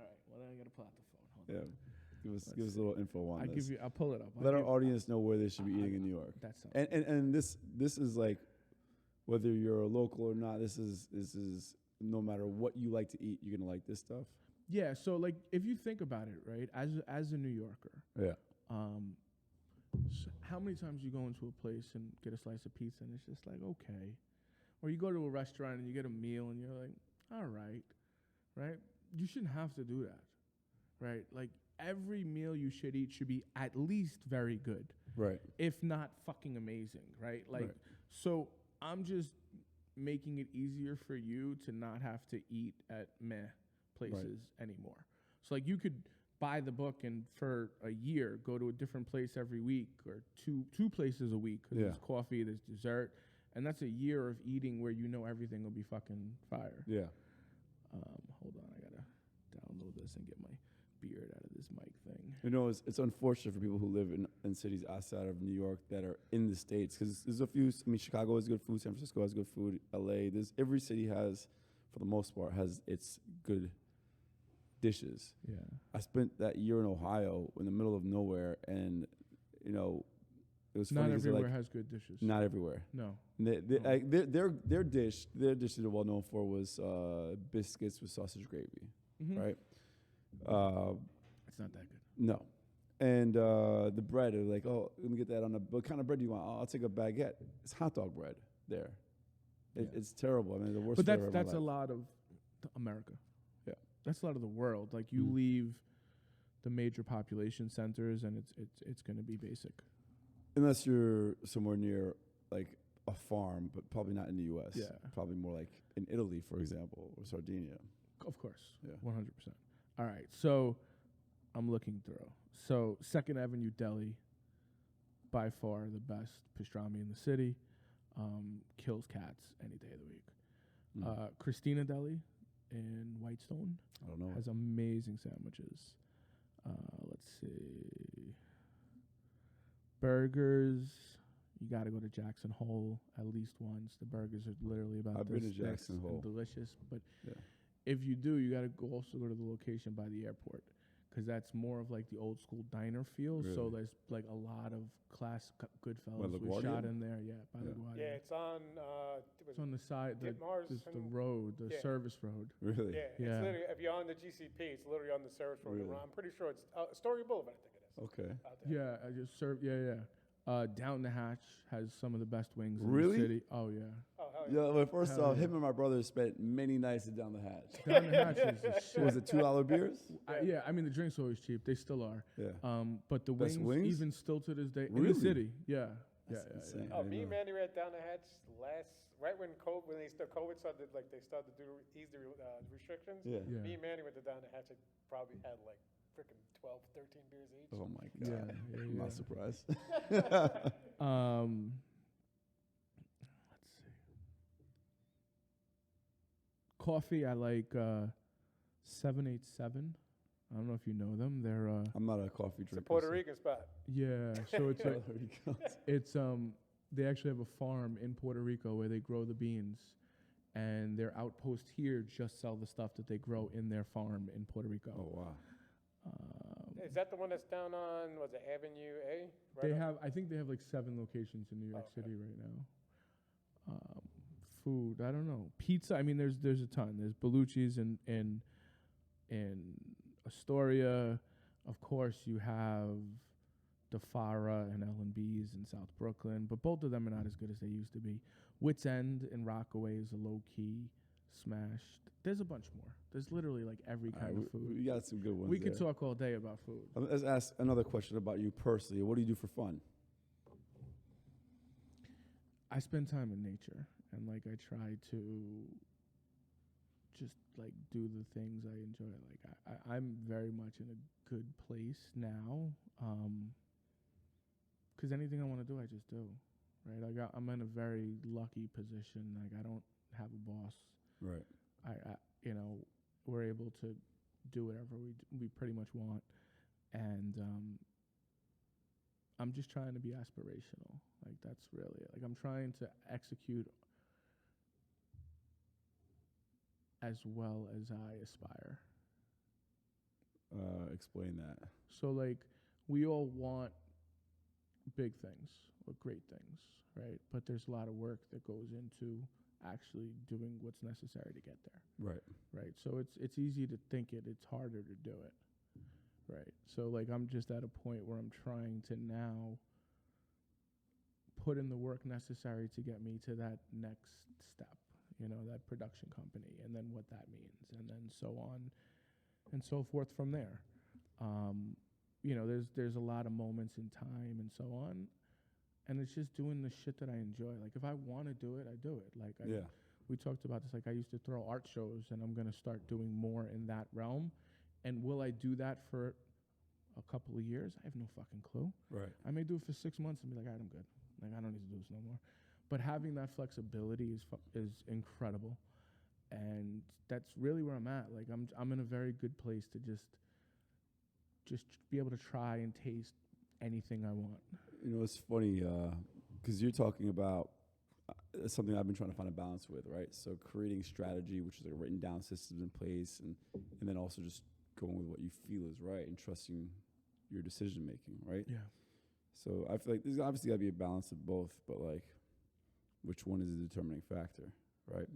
right. Well, then I gotta pull out the phone. Hold Yeah. on. Give us a little info on this. I'll pull it up. Let our audience know where they should be eating in New York. That sounds And this is like, whether you're a local or not, this is no matter what you like to eat, you're gonna like this stuff. Yeah. So like, if you think about it, right, as a New Yorker, Yeah. how many times you go into a place and get a slice of pizza and it's just like, okay, or you go to a restaurant and you get a meal and you're like, all right, right? You shouldn't have to do that, right? Like every meal you should eat should be at least very good, Right. if not fucking amazing, right? Like, Right. so I'm just making it easier for you to not have to eat at meh places anymore. So like you could buy the book and for a year go to a different place every week or two places a week because there's coffee, there's dessert, and that's a year of eating where you know everything will be fucking fire. Yeah. Hold on, I gotta download this and get my beard out of this mic thing. It's unfortunate for people who live in cities outside of New York that are in the States, because there's a few. I mean, Chicago has good food. San Francisco has good food. LA. Every city has, for the most part, has its good dishes. Yeah. I spent that year in Ohio in the middle of nowhere, and it was funny. Not 'cause they're everywhere like, has good dishes. not everywhere. No. Their dish they were well known for was biscuits with sausage gravy, right? It's not that good. No. And the bread, they're like, oh, let me get that what kind of bread do you want? Oh, I'll take a baguette. It's hot dog bread there. It's terrible. I mean, the worst. But flavor of my that's a life. lot of America. Yeah. That's a lot of the world. Like you leave the major population centers and it's going to be basic. Unless you're somewhere near like a farm, but probably not in the U.S. Yeah. Probably more like in Italy, for example, or Sardinia. Of course. Yeah. 100%. All right. So I'm looking through. So 2nd Avenue Deli, by far the best pastrami in the city. Kills cats any day of the week. Christina Deli in Whitestone I don't know. has amazing sandwiches. Let's see. Burgers. You got to go to Jackson Hole at least once. The burgers are literally about I've this been to thick Jackson Hole. and delicious. But Yeah. if you do, you got to also go to the location by the airport because that's more of like the old school diner feel. So Really? there's like a lot of class Goodfellas By was LaGuardia? shot in there. Yeah, by Yeah. LaGuardia. Yeah, it's on. It's on the side, the Ditmars the and- road, the Yeah. service road. Really? Yeah, it's Yeah. literally, if you're on the GCP, it's literally on the service road. Really? I'm pretty sure it's Astoria Boulevard, I think it is. Okay. Out there. Yeah, I just served. Yeah. Down the Hatch has some of the best wings Really? in the city. Oh yeah. Oh, hell yeah. Yeah. Well, first Hell off, yeah. him and my brother spent many nights down the hatch. Down the Hatch is the shit. Was it $2 beers? Yeah, I mean the drinks are always cheap. They still are. Yeah. But the Best wings, wings? even still to this day, in Really? the city. Yeah. That's yeah. insane. Oh, I me didn't and know. Manny were at Down the Hatch right when COVID started, like they started to ease the restrictions. Yeah. Yeah. Me and Manny went to Down the Hatch. I probably had like freaking 12, 13 beers each. Oh my Yeah, god. yeah, I'm yeah. not surprised. Let's see. Coffee, I like 787 I don't know if you know them. They're I'm not a coffee It's a drinker. Puerto Rican spot. yeah. So it's like, Puerto Rico. it's they actually have a farm in Puerto Rico where they grow the beans, and their outpost here just sell the stuff that they grow in their farm in Puerto Rico. Oh wow. Is that the one that's down on, was it Avenue A? They up? have, I think they have like 7 locations in New York Okay. City right now. Food, I don't know. Pizza, I mean, there's a ton. There's Bellucci's in Astoria. Of course, you have DeFara and L&B's in South Brooklyn, but both of them are not as good as they used to be. Wits End in Rockaway is a low-key smash. There's a bunch more. There's literally like every kind of food. We got some good ones. We could there. talk all day about food. Let's ask another question about you personally. What do you do for fun? I spend time in nature, and like I try to just like do the things I enjoy. Like I'm very much in a good place now, 'cause anything I want to do, I just do. Right? I'm in a very lucky position. Like I don't have a boss. Right. I you know, we're able to do whatever we pretty much want, and I'm just trying to be aspirational. Like that's really it. Like I'm trying to execute as well as I aspire. Explain that. So like we all want big things or great things, right? But there's a lot of work that goes into actually doing what's necessary to get there. Right. Right. So it's easy to think it, it's harder to do it. Right. So like I'm just at a point where I'm trying to now put in the work necessary to get me to that next step, you know, that production company, and then what that means, and then so on and so forth from there. You know, there's a lot of moments in time and so on, and it's just doing the shit that I enjoy. Like if I want to do it, I do it. Like we talked about this. Like I used to throw art shows, and I'm gonna start doing more in that realm. And will I do that for a couple of years? I have no fucking clue. Right. I may do it for 6 months and be like, all right, I'm good. Like I don't need to do this no more. But having that flexibility is incredible, and that's really where I'm at. Like I'm in a very good place to just be able to try and taste anything I want. You know, it's funny because you're talking about something I've been trying to find a balance with, right? So creating strategy, which is like written down systems in place, and then also just going with what you feel is right and trusting your decision making, right? Yeah. So I feel like there's obviously got to be a balance of both, but like, which one is the determining factor, right?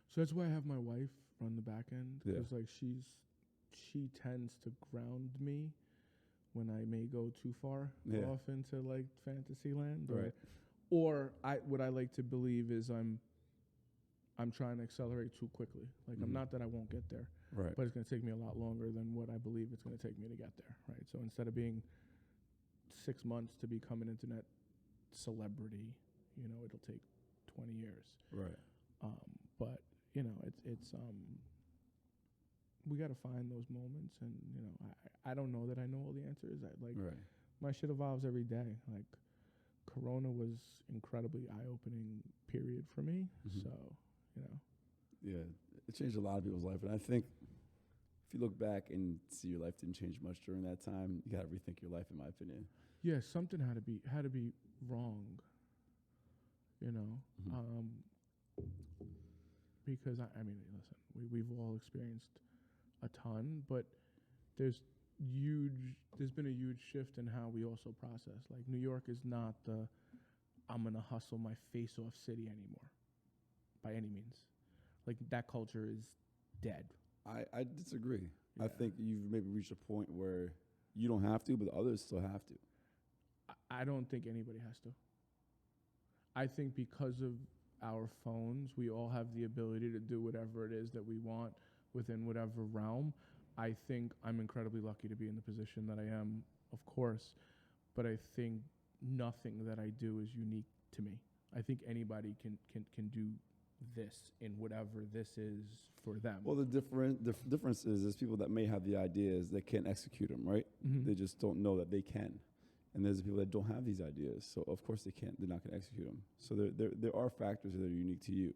So that's why I have my wife run the back end, Yeah. because like she tends to ground me when I may go too far off into like fantasy land, Right. Or what I like to believe is I'm trying to accelerate too quickly. Like I'm not that I won't get there, Right. but it's going to take me a lot longer than what I believe it's going to take me to get there, right? So instead of being 6 months to become an internet celebrity, you know, it'll take 20 years. Right. But you know, it's we got to find those moments, and you know, I don't know that I know all the answers. Right. My shit evolves every day. Like Corona was incredibly eye-opening period for me. Mhm. So, you know. Yeah, it changed a lot of people's life, and I think if you look back and see your life didn't change much during that time, you got to rethink your life, in my opinion. Yeah, something had to be wrong. You know, because I mean, listen, we've all experienced a ton, but there's been a huge shift in how we also process. Like New York is not the I'm gonna hustle my face off city anymore, by any means. Like that culture is dead. I disagree. Yeah. I think you've maybe reached a point where you don't have to, but the others still have to. I don't think anybody has to. I think because of our phones, we all have the ability to do whatever it is that we want within whatever realm. I think I'm incredibly lucky to be in the position that I am, of course, but I think nothing that I do is unique to me. I think anybody can do this in whatever this is for them. Well, the difference is there's people that may have the ideas that can't execute them, right? Mhm. They just don't know that they can. And there's the people that don't have these ideas, so of course they're not going to execute them. So there are factors that are unique to you.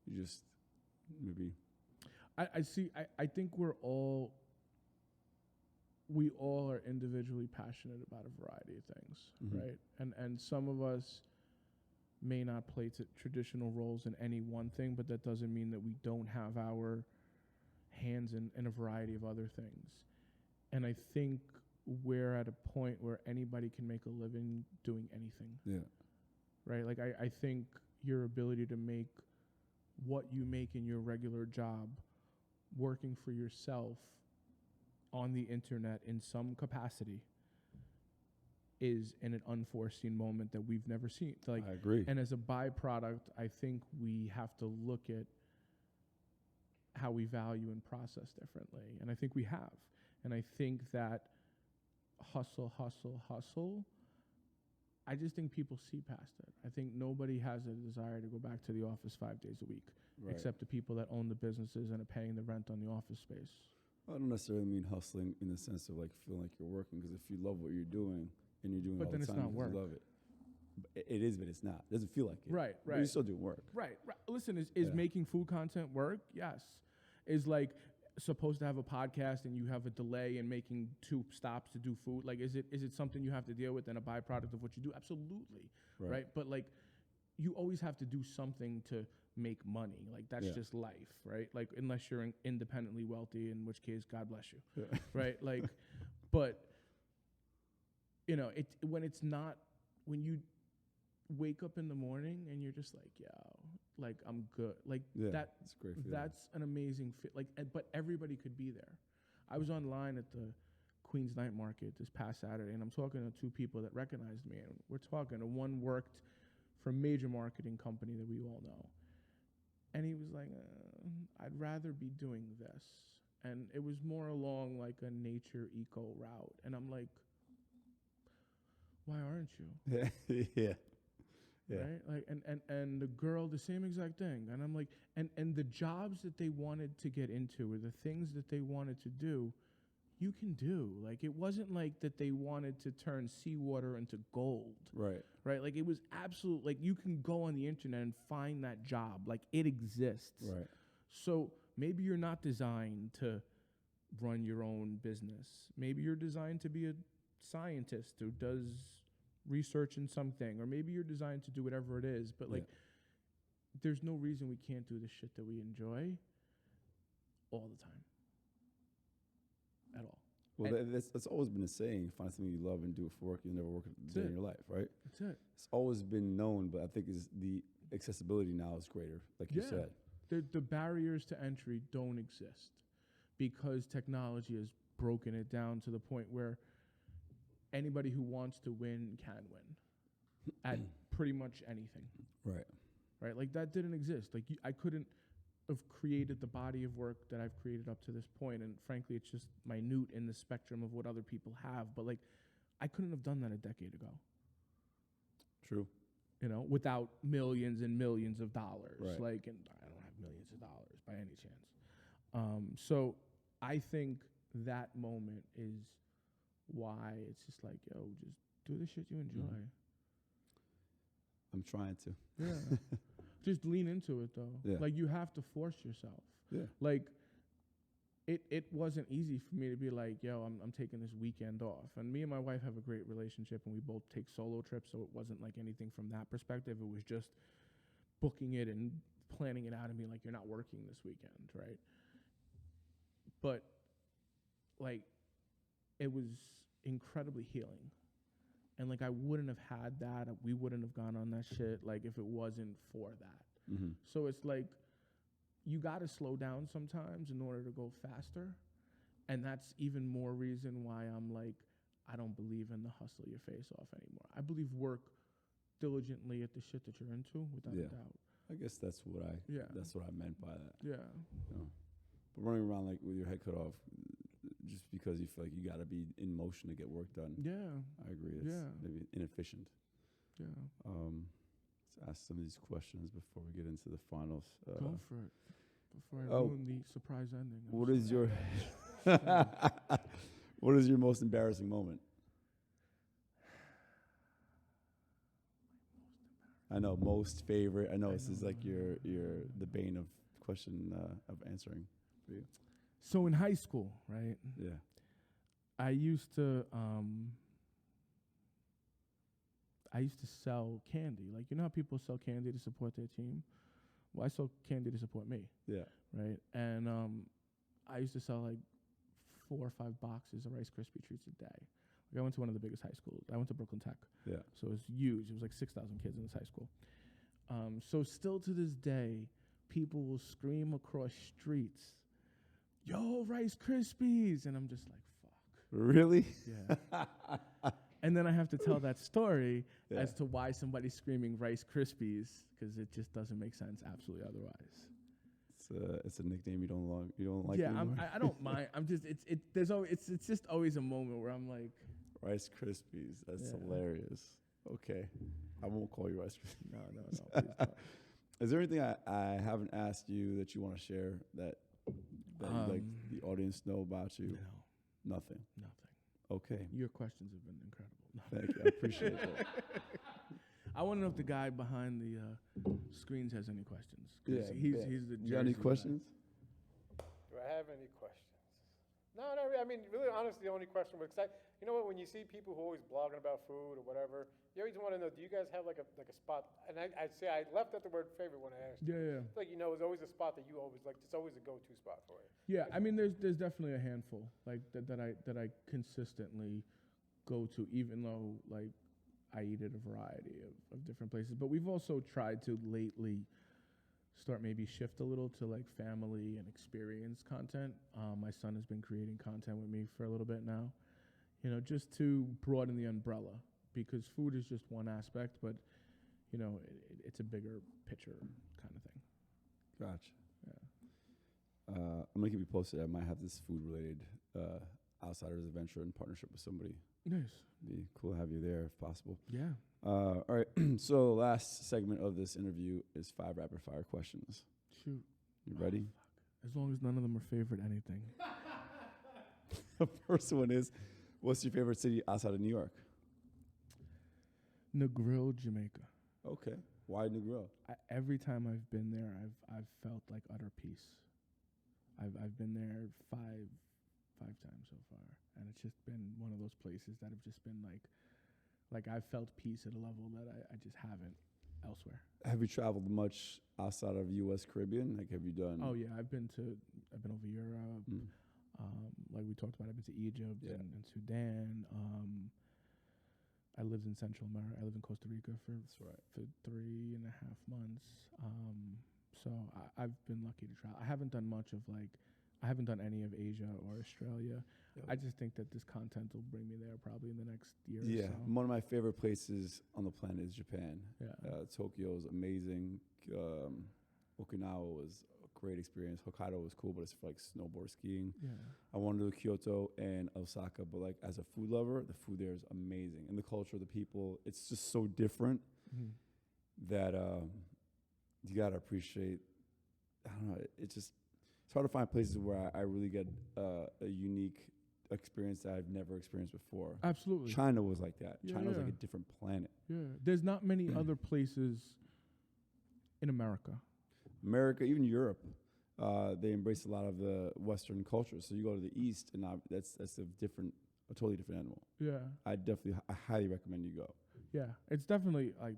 You just maybe. I think we're all we all are individually passionate about a variety of things, right? And some of us may not play traditional roles in any one thing, but that doesn't mean that we don't have our hands in a variety of other things. And I think we're at a point where anybody can make a living doing anything. Yeah. Right? Like I think your ability to make what you make in your regular job working for yourself on the internet in some capacity is in an unforeseen moment that we've never seen. Like, I agree. and as a byproduct, I think we have to look at how we value and process differently. And I think we have. And I think that hustle, I just think people see past it. I think nobody has a desire to go back to the office 5 days a week, except the people that own the businesses and are paying the rent on the office space. I don't necessarily mean hustling in the sense of like feeling like you're working, because if you love what you're doing and you're doing it all the time, But then it's not work. you love it. It is, but it's not. It doesn't feel like it. Right. But you're still doing work. Right. Listen, is making food content work? Yes. Is like supposed to have a podcast and you have a delay in making 2 stops to do food? Like, is it something you have to deal with and a byproduct of what you do? Absolutely. Right. But like, you always have to do something to make money. Like, that's just life, right? Like, unless you're independently wealthy, in which case, God bless you. Yeah. Right. Like, but you know, when you wake up in the morning and you're just like, yo, like, I'm good. Like, that's great. That's an amazing fit. Like, but everybody could be there. I was online at the Queens Night Market this past Saturday, and I'm talking to 2 people that recognized me, and we're talking to one worked for a major marketing company that we all know. And he was like, I'd rather be doing this. And it was more along like a nature eco route. And I'm like, why aren't you? Yeah. Right? Like, and the girl, the same exact thing. And I'm like, and the jobs that they wanted to get into, or the things that they wanted to do, you can do. Like, it wasn't like that they wanted to turn seawater into gold. Right. Right? Like, it was absolute, like, you can go on the internet and find that job. Like, it exists. Right. So maybe you're not designed to run your own business. Maybe you're designed to be a scientist who does research in something, or maybe you're designed to do whatever it is, but like, there's no reason we can't do the shit that we enjoy all the time. At all. Well, that's always been a saying: find something you love and do it for work. You'll never work a day in your life, right? That's it. It's always been known, but I think the accessibility now is greater, like you said. The barriers to entry don't exist because technology has broken it down to the point where anybody who wants to win can win at pretty much anything. Right. Right? Like, that didn't exist. Like, I couldn't have created the body of work that I've created up to this point, and frankly, it's just minute in the spectrum of what other people have. But like, I couldn't have done that a decade ago. True. You know, without millions and millions of dollars. Right. Like, and I don't have millions of dollars by any chance. So I think that moment is why it's just like, yo, just do the shit you enjoy. I'm trying to. Yeah. Just lean into it, though. Yeah. Like, you have to force yourself. Yeah. Like, it wasn't easy for me to be like, yo, I'm taking this weekend off. And me and my wife have a great relationship, and we both take solo trips, so it wasn't like anything from that perspective. It was just booking it and planning it out and being like, you're not working this weekend, right? But, like, it was incredibly healing. And like, I wouldn't have had that. We wouldn't have gone on that shit, like, if it wasn't for that. Mm-hmm. So it's like, you got to slow down sometimes in order to go faster. And that's even more reason why I'm like, I don't believe in the hustle your face off anymore. I believe work diligently at the shit that you're into, without a doubt. I guess that's what I meant by that. Yeah. You know? But running around like with your head cut off, just because you feel like you got to be in motion to get work done. Yeah. I agree. It's maybe inefficient. Yeah. Let's ask some of these questions before we get into the finals. Go for it. Before I ruin the surprise ending. What is your what is your most embarrassing moment? I know, most favorite. I know this is like your the bane of question of answering for you. So in high school, right? Yeah. I used to sell candy. Like, you know how people sell candy to support their team? Well, I sold candy to support me, Yeah. right? And I used to sell like 4 or 5 boxes of Rice Krispie treats a day. Like, I went to one of the biggest high schools. I went to Brooklyn Tech. Yeah. So it was huge. It was like 6,000 kids in this high school. So still to this day, people will scream across streets, "Yo, Rice Krispies!" And I'm just like, fuck. Really? Yeah. And then I have to tell that story Yeah. as to why somebody's screaming Rice Krispies, because it just doesn't make sense absolutely otherwise. It's a nickname you don't like Yeah, anymore? I don't mind. I'm just it's just always a moment where I'm like, Rice Krispies. That's Yeah. hilarious. Okay. I won't call you Rice Krispies. no, please don't. Is there anything I haven't asked you that you want to share that you'd like the audience know about you? No, Nothing. nothing. Okay. Your questions have been incredible. No. Thank you. I appreciate that. I want to know if the guy behind the screens has any questions. 'Cause Yeah. he's the. You got any Jersey guy. questions? Do I have any questions? No, I mean, really, honestly, the only question was, you know what, when you see people who are always blogging about food or whatever, you always want to know, do you guys have like a spot? And I'd say I left out the word favorite when I asked you. Yeah. It's like, there's always a spot that you always like. It's always a go-to spot for you. Yeah, I mean, there's definitely a handful like that I consistently go to, even though like I eat at a variety of different places. But we've also tried to lately start maybe shift a little to like family and experience content. My son has been creating content with me for a little bit now, just to broaden the umbrella, because food is just one aspect, but it's a bigger picture kind of thing. Gotcha. Yeah. I'm gonna keep you posted. I might have this food-related outsiders adventure in partnership with somebody. Nice. Be cool to have you there if possible. Yeah. All right. So last segment of this interview is 5 rapid-fire questions. Shoot. You ready? As long as none of them are favorite anything. The first one is, what's your favorite city outside of New York? Negril, Jamaica. Okay. Why Negril? Every time I've been there, I've felt like utter peace. I've been there five times so far, and it's just been one of those places that have just been like I've felt peace at a level that I just haven't elsewhere. Have you traveled much outside of U.S. Caribbean? Like, have you done? Oh yeah, I've been over Europe. Like we talked about, I've been to Egypt and Sudan. I lived in Central America. I lived in Costa Rica for 3.5 months. So I've been lucky to travel. I haven't done much of I haven't done any of Asia or Australia. Yep. I just think that this content will bring me there probably in the next year Yeah, or so. one of my favorite places on the planet is Japan. Yeah. Tokyo is amazing. Okinawa was a great experience. Hokkaido was cool, but it's for like snowboard skiing. Yeah. I want to do Kyoto and Osaka, but like as a food lover, the food there is amazing, and the culture of the people, it's just so different that you gotta appreciate. I don't know. It's hard to find places where I really get a unique experience that I've never experienced before. Absolutely. China was like that. Yeah, China was like yeah. a different planet. Yeah. There's not many other places in America. America, even Europe, they embrace a lot of the Western culture. So you go to the East, and that's a totally different animal. Yeah. I highly recommend you go. Yeah. It's definitely like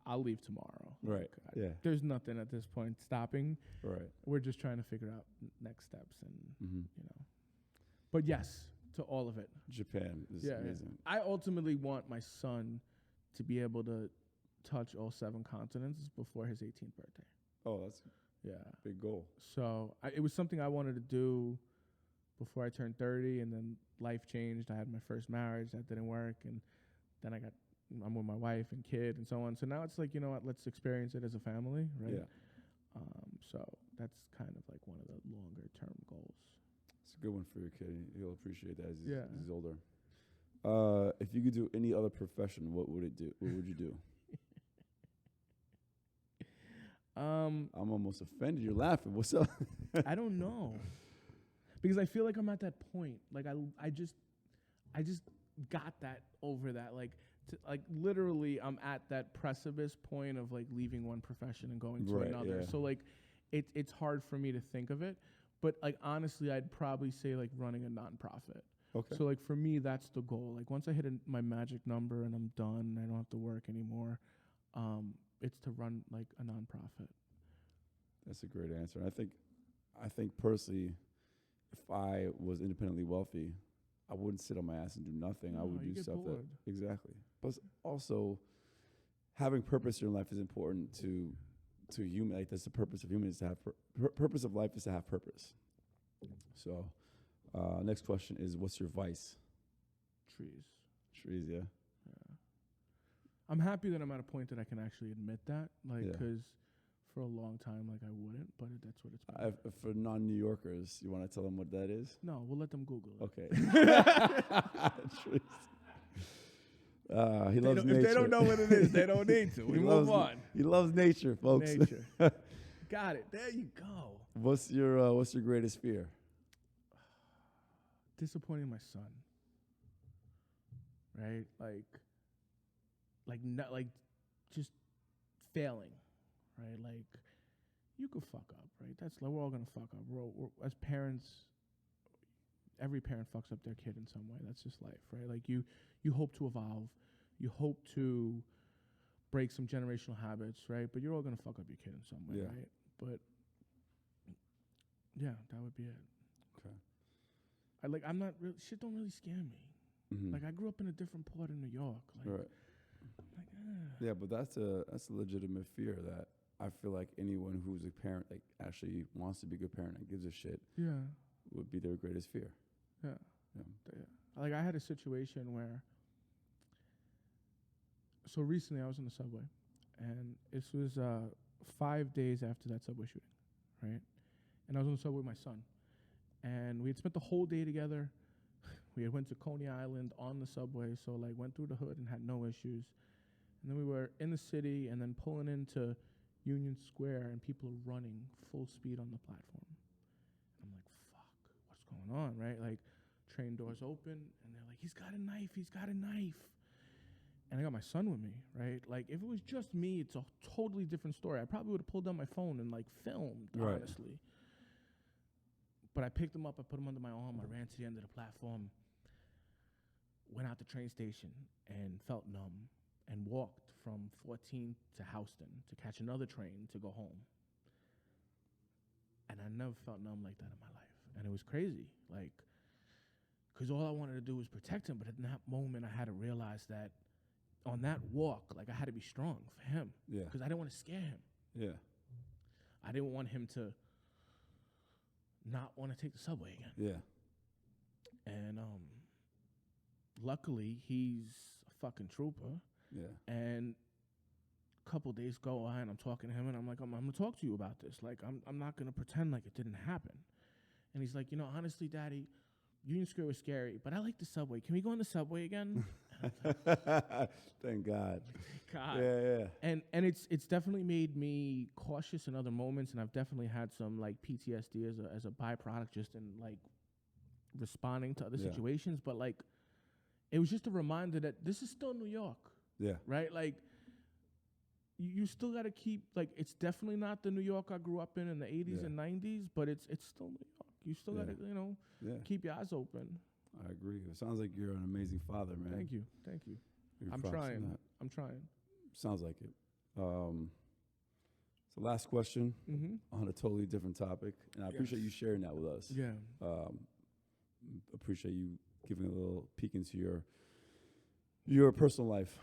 I'll leave tomorrow. Right. Like, Yeah. There's nothing at this point stopping. Right. We're just trying to figure out next steps and Mm-hmm. But yes, to all of it. Japan is amazing. I ultimately want my son to be able to touch all 7 continents before his 18th birthday. Oh, that's a big goal. So it was something I wanted to do before I turned 30, and then life changed. I had my first marriage. That didn't work. And then I'm with my wife and kid and so on. So now it's like, you know what, let's experience it as a family, right? Yeah. So that's kind of like one of the longer term goals. It's a good one for your kid. He'll appreciate that as he's older. If you could do any other profession, what would it do? What would you do? I'm almost offended. You're laughing. What's up? I don't know, because I feel like I'm at that point. Like I just got that over that. Like literally, I'm at that precipice point of like leaving one profession and going to another. Yeah. So like, it's hard for me to think of it. But like honestly, I'd probably say like running a nonprofit. Okay. So like for me, that's the goal. Like once I hit my magic number and I'm done, I don't have to work anymore. It's to run like a nonprofit. That's a great answer. I think personally, if I was independently wealthy, I wouldn't sit on my ass and do nothing. I No, would you do get stuff bored. that exactly. But also, having purpose in your life is important to human. Like that's the purpose of humans, is to have purpose of life is to have purpose. So, next question is, what's your vice? Trees. Trees, yeah. Yeah. I'm happy that I'm at a point that I can actually admit that. Like, Yeah. because for a long time, like I wouldn't, but that's what it's been. For non-New Yorkers, you want to tell them what that is? No, we'll let them Google it. Okay. Trees. He loves nature. If they don't know what it is, they don't need to. We move on. He loves nature, folks. Nature. Got it. There you go. What's your greatest fear? Disappointing my son. Right? Like just failing. Right? Like you could fuck up, right? That's like we're all gonna fuck up. We're as parents, every parent fucks up their kid in some way. That's just life, right? Like you hope to evolve, you hope to break some generational habits, right? But you're all gonna fuck up your kid in some way, Yeah. right? But yeah, that would be it. Okay. I'm not really shit. Don't really scare me. Mm-hmm. Like I grew up in a different part of New York. Like, Right. like Yeah, but that's a legitimate fear that I feel like anyone who's a parent, like actually wants to be a good parent and gives a shit, yeah, would be their greatest fear. yeah. Yeah. Like I had a situation where. So recently I was in the subway, and this was 5 days after that subway shooting, right? And I was on the subway with my son, and we had spent the whole day together. We had went to Coney Island on the subway, so like went through the hood and had no issues. And then we were in the city and then pulling into Union Square, and people are running full speed on the platform. I'm like, fuck, what's going on, right? Like, train doors open, and they're like, he's got a knife, he's got a knife. And I got my son with me, right? Like, if it was just me, it's a totally different story. I probably would have pulled out my phone and, like, filmed, Right. honestly. But I picked him up, I put him under my arm, I ran to the end of the platform, went out the train station, and felt numb, and walked from 14th to Houston to catch another train to go home. And I never felt numb like that in my life. And it was crazy, like, because all I wanted to do was protect him. But in that moment, I had to realize that on that walk, like, I had to be strong for him. Yeah. Because I didn't want to scare him. Yeah. I didn't want him to not want to take the subway again. Yeah. And luckily, he's a fucking trooper. Yeah. And a couple days go by, and I'm talking to him, and I'm like, I'm going to talk to you about this. Like, I'm not going to pretend like it didn't happen. And he's like, honestly, Daddy, Union Square was scary, but I like the subway. Can we go on the subway again? Thank God. Thank God. Yeah. And it's definitely made me cautious in other moments, and I've definitely had some, like, PTSD as a byproduct just in, like, responding to other situations. But, like, it was just a reminder that this is still New York. Yeah. Right? Like, you still got to keep, like, it's definitely not the New York I grew up in the 80s and 90s, but it's still New York. You still got to, keep your eyes open. I agree. It sounds like you're an amazing father, man. Thank you. Your I'm props on trying. that. I'm trying. Sounds like it. So last question Mm-hmm. on a totally different topic, and I appreciate you sharing that with us. Yeah. Appreciate you giving a little peek into your personal life.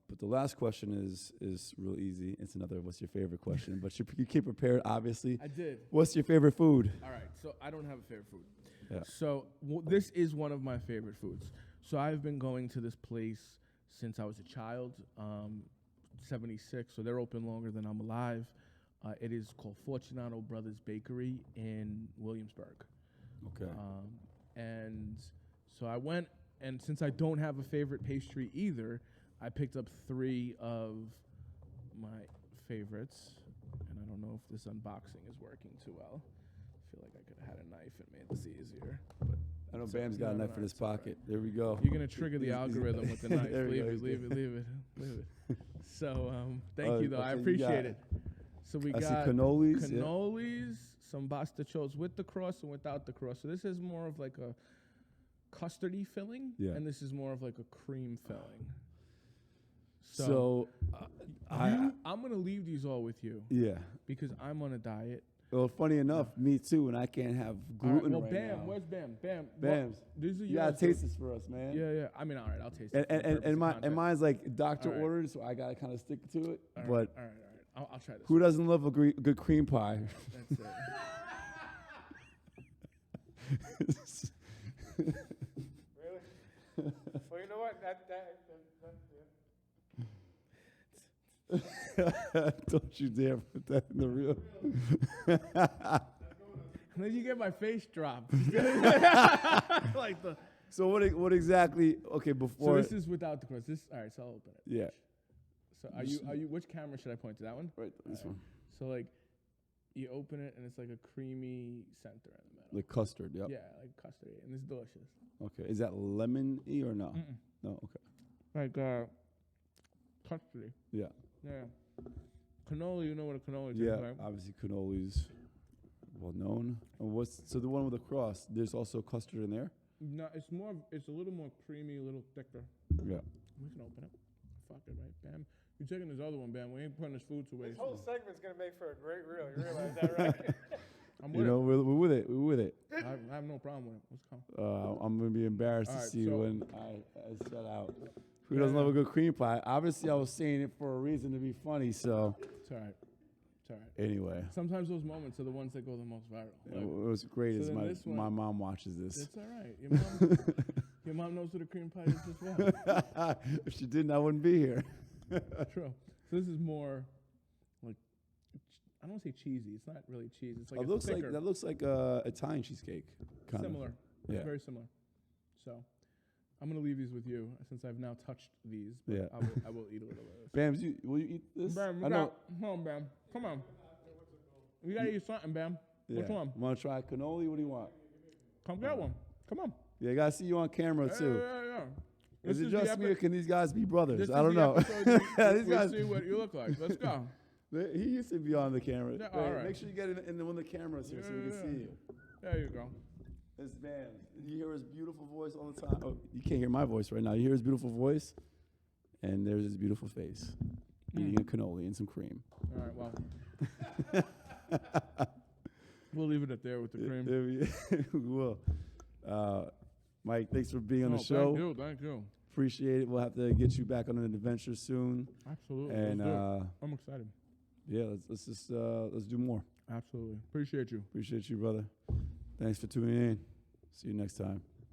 But the last question is real easy. It's another what's your favorite question, but you keep prepared, obviously. I did. What's your favorite food? All right. So I don't have a favorite food. Yeah. So this is one of my favorite foods. So I've been going to this place since I was a child, 76. So they're open longer than I'm alive. It is called Fortunato Brothers Bakery in Williamsburg. Okay. And so I went, and since I don't have a favorite pastry either, I picked up 3 of my favorites. And I don't know if this unboxing is working too well. I feel like I could have had a knife and made this easier. But I know Bam's got a knife in his pocket. There we go. you're going to trigger the algorithm with the knife. There we go. Leave it. So thank you, though. I appreciate it. So we I got see cannolis. cannolis, some bastarchos with the cross and without the cross. So this is more of like custardy filling, Yeah. and this is more of like a cream filling. So, I'm gonna leave these all with you yeah. because I'm on a diet. Well, funny enough, me too, and I can't have gluten well, right Bam, now. where's Bam? Bam, Bams. These are You gotta yours, taste so- this for us, man. Yeah. I mean, all right, I'll taste it. And mine's like doctor All right. ordered, so I gotta kind of stick to it. All But right. I'll try this. who doesn't love a good cream pie? That's it. Really? Well, you know what? Don't you dare put that in the reel. And then you get my face dropped. Like the. So what exactly? Okay, So before. this is without the crust. This all right. So I'll open it. Yeah. So are you? Which camera should I point to? That one. Right. This one. So like, you open it and it's like a creamy center in the middle. Like custard. Yep. Yeah, like custard, and it's delicious. Okay. Is that lemon-y or no? Mm-mm. No. Okay. Like custard. Yeah. Yeah. Cannoli. You know what a cannoli is, Yeah. right? Obviously, cannolis well known. And what's so the one with the cross? There's also custard in there. No, it's more. It's a little more creamy, a little thicker. Yeah. We can open it. Fuck it, right, Bam. You taking this other one, Bam? We ain't putting this food to waste. This whole segment's gonna make for a great reel. You realize that, right? I'm You with know, we're with it. We're with it. it. I have no problem with it. Let's come. I'm gonna be embarrassed to Alright, see so- when I shut out. Who doesn't love a good cream pie? Obviously, I was saying it for a reason to be funny. So It's all right. It's all right. anyway, Sometimes those moments are the ones that go the most viral. Like, what was great so is then this my one- mom watches this. it's all right. Your mom knows what a cream pie is as well. If she didn't, I wouldn't be here. True. So this is more like I don't want to say cheesy. It's not really cheesy. It's like It looks like thicker, that looks like Italian cheesecake. Kind similar. Of. Yeah. Very similar. So I'm gonna leave these with you since I've now touched these. But Yeah. I will eat a little bit. Bams, will you eat this? Bam, I know. come on, Bam. Come on. We gotta eat something, Bam. Yeah. Which one? Want to try cannoli? What do you want? Come get one. Come on. Yeah, I gotta see you on camera too. Yeah. Is This it the just me or epi- can these guys be brothers? This I is don't the know. episode These we guys. see what you look like. Let's go. He used to be on the camera. Yeah, Wait, all right. Make sure you get in when the camera's here so we can Yeah. see you. There you go. This man, you hear his beautiful voice all the time. Oh, you can't hear my voice right now. You hear his beautiful voice, and there's his beautiful face. Eating a cannoli and some cream. All right, well. We'll leave it at there with the cream. We will. Mike, thanks for being on the show. Thank you. Appreciate it. We'll have to get you back on an adventure soon. Absolutely. And Let's do it. I'm excited. yeah, let's just let's do more. Absolutely. Appreciate you. Appreciate you, brother. Thanks for tuning in. See you next time.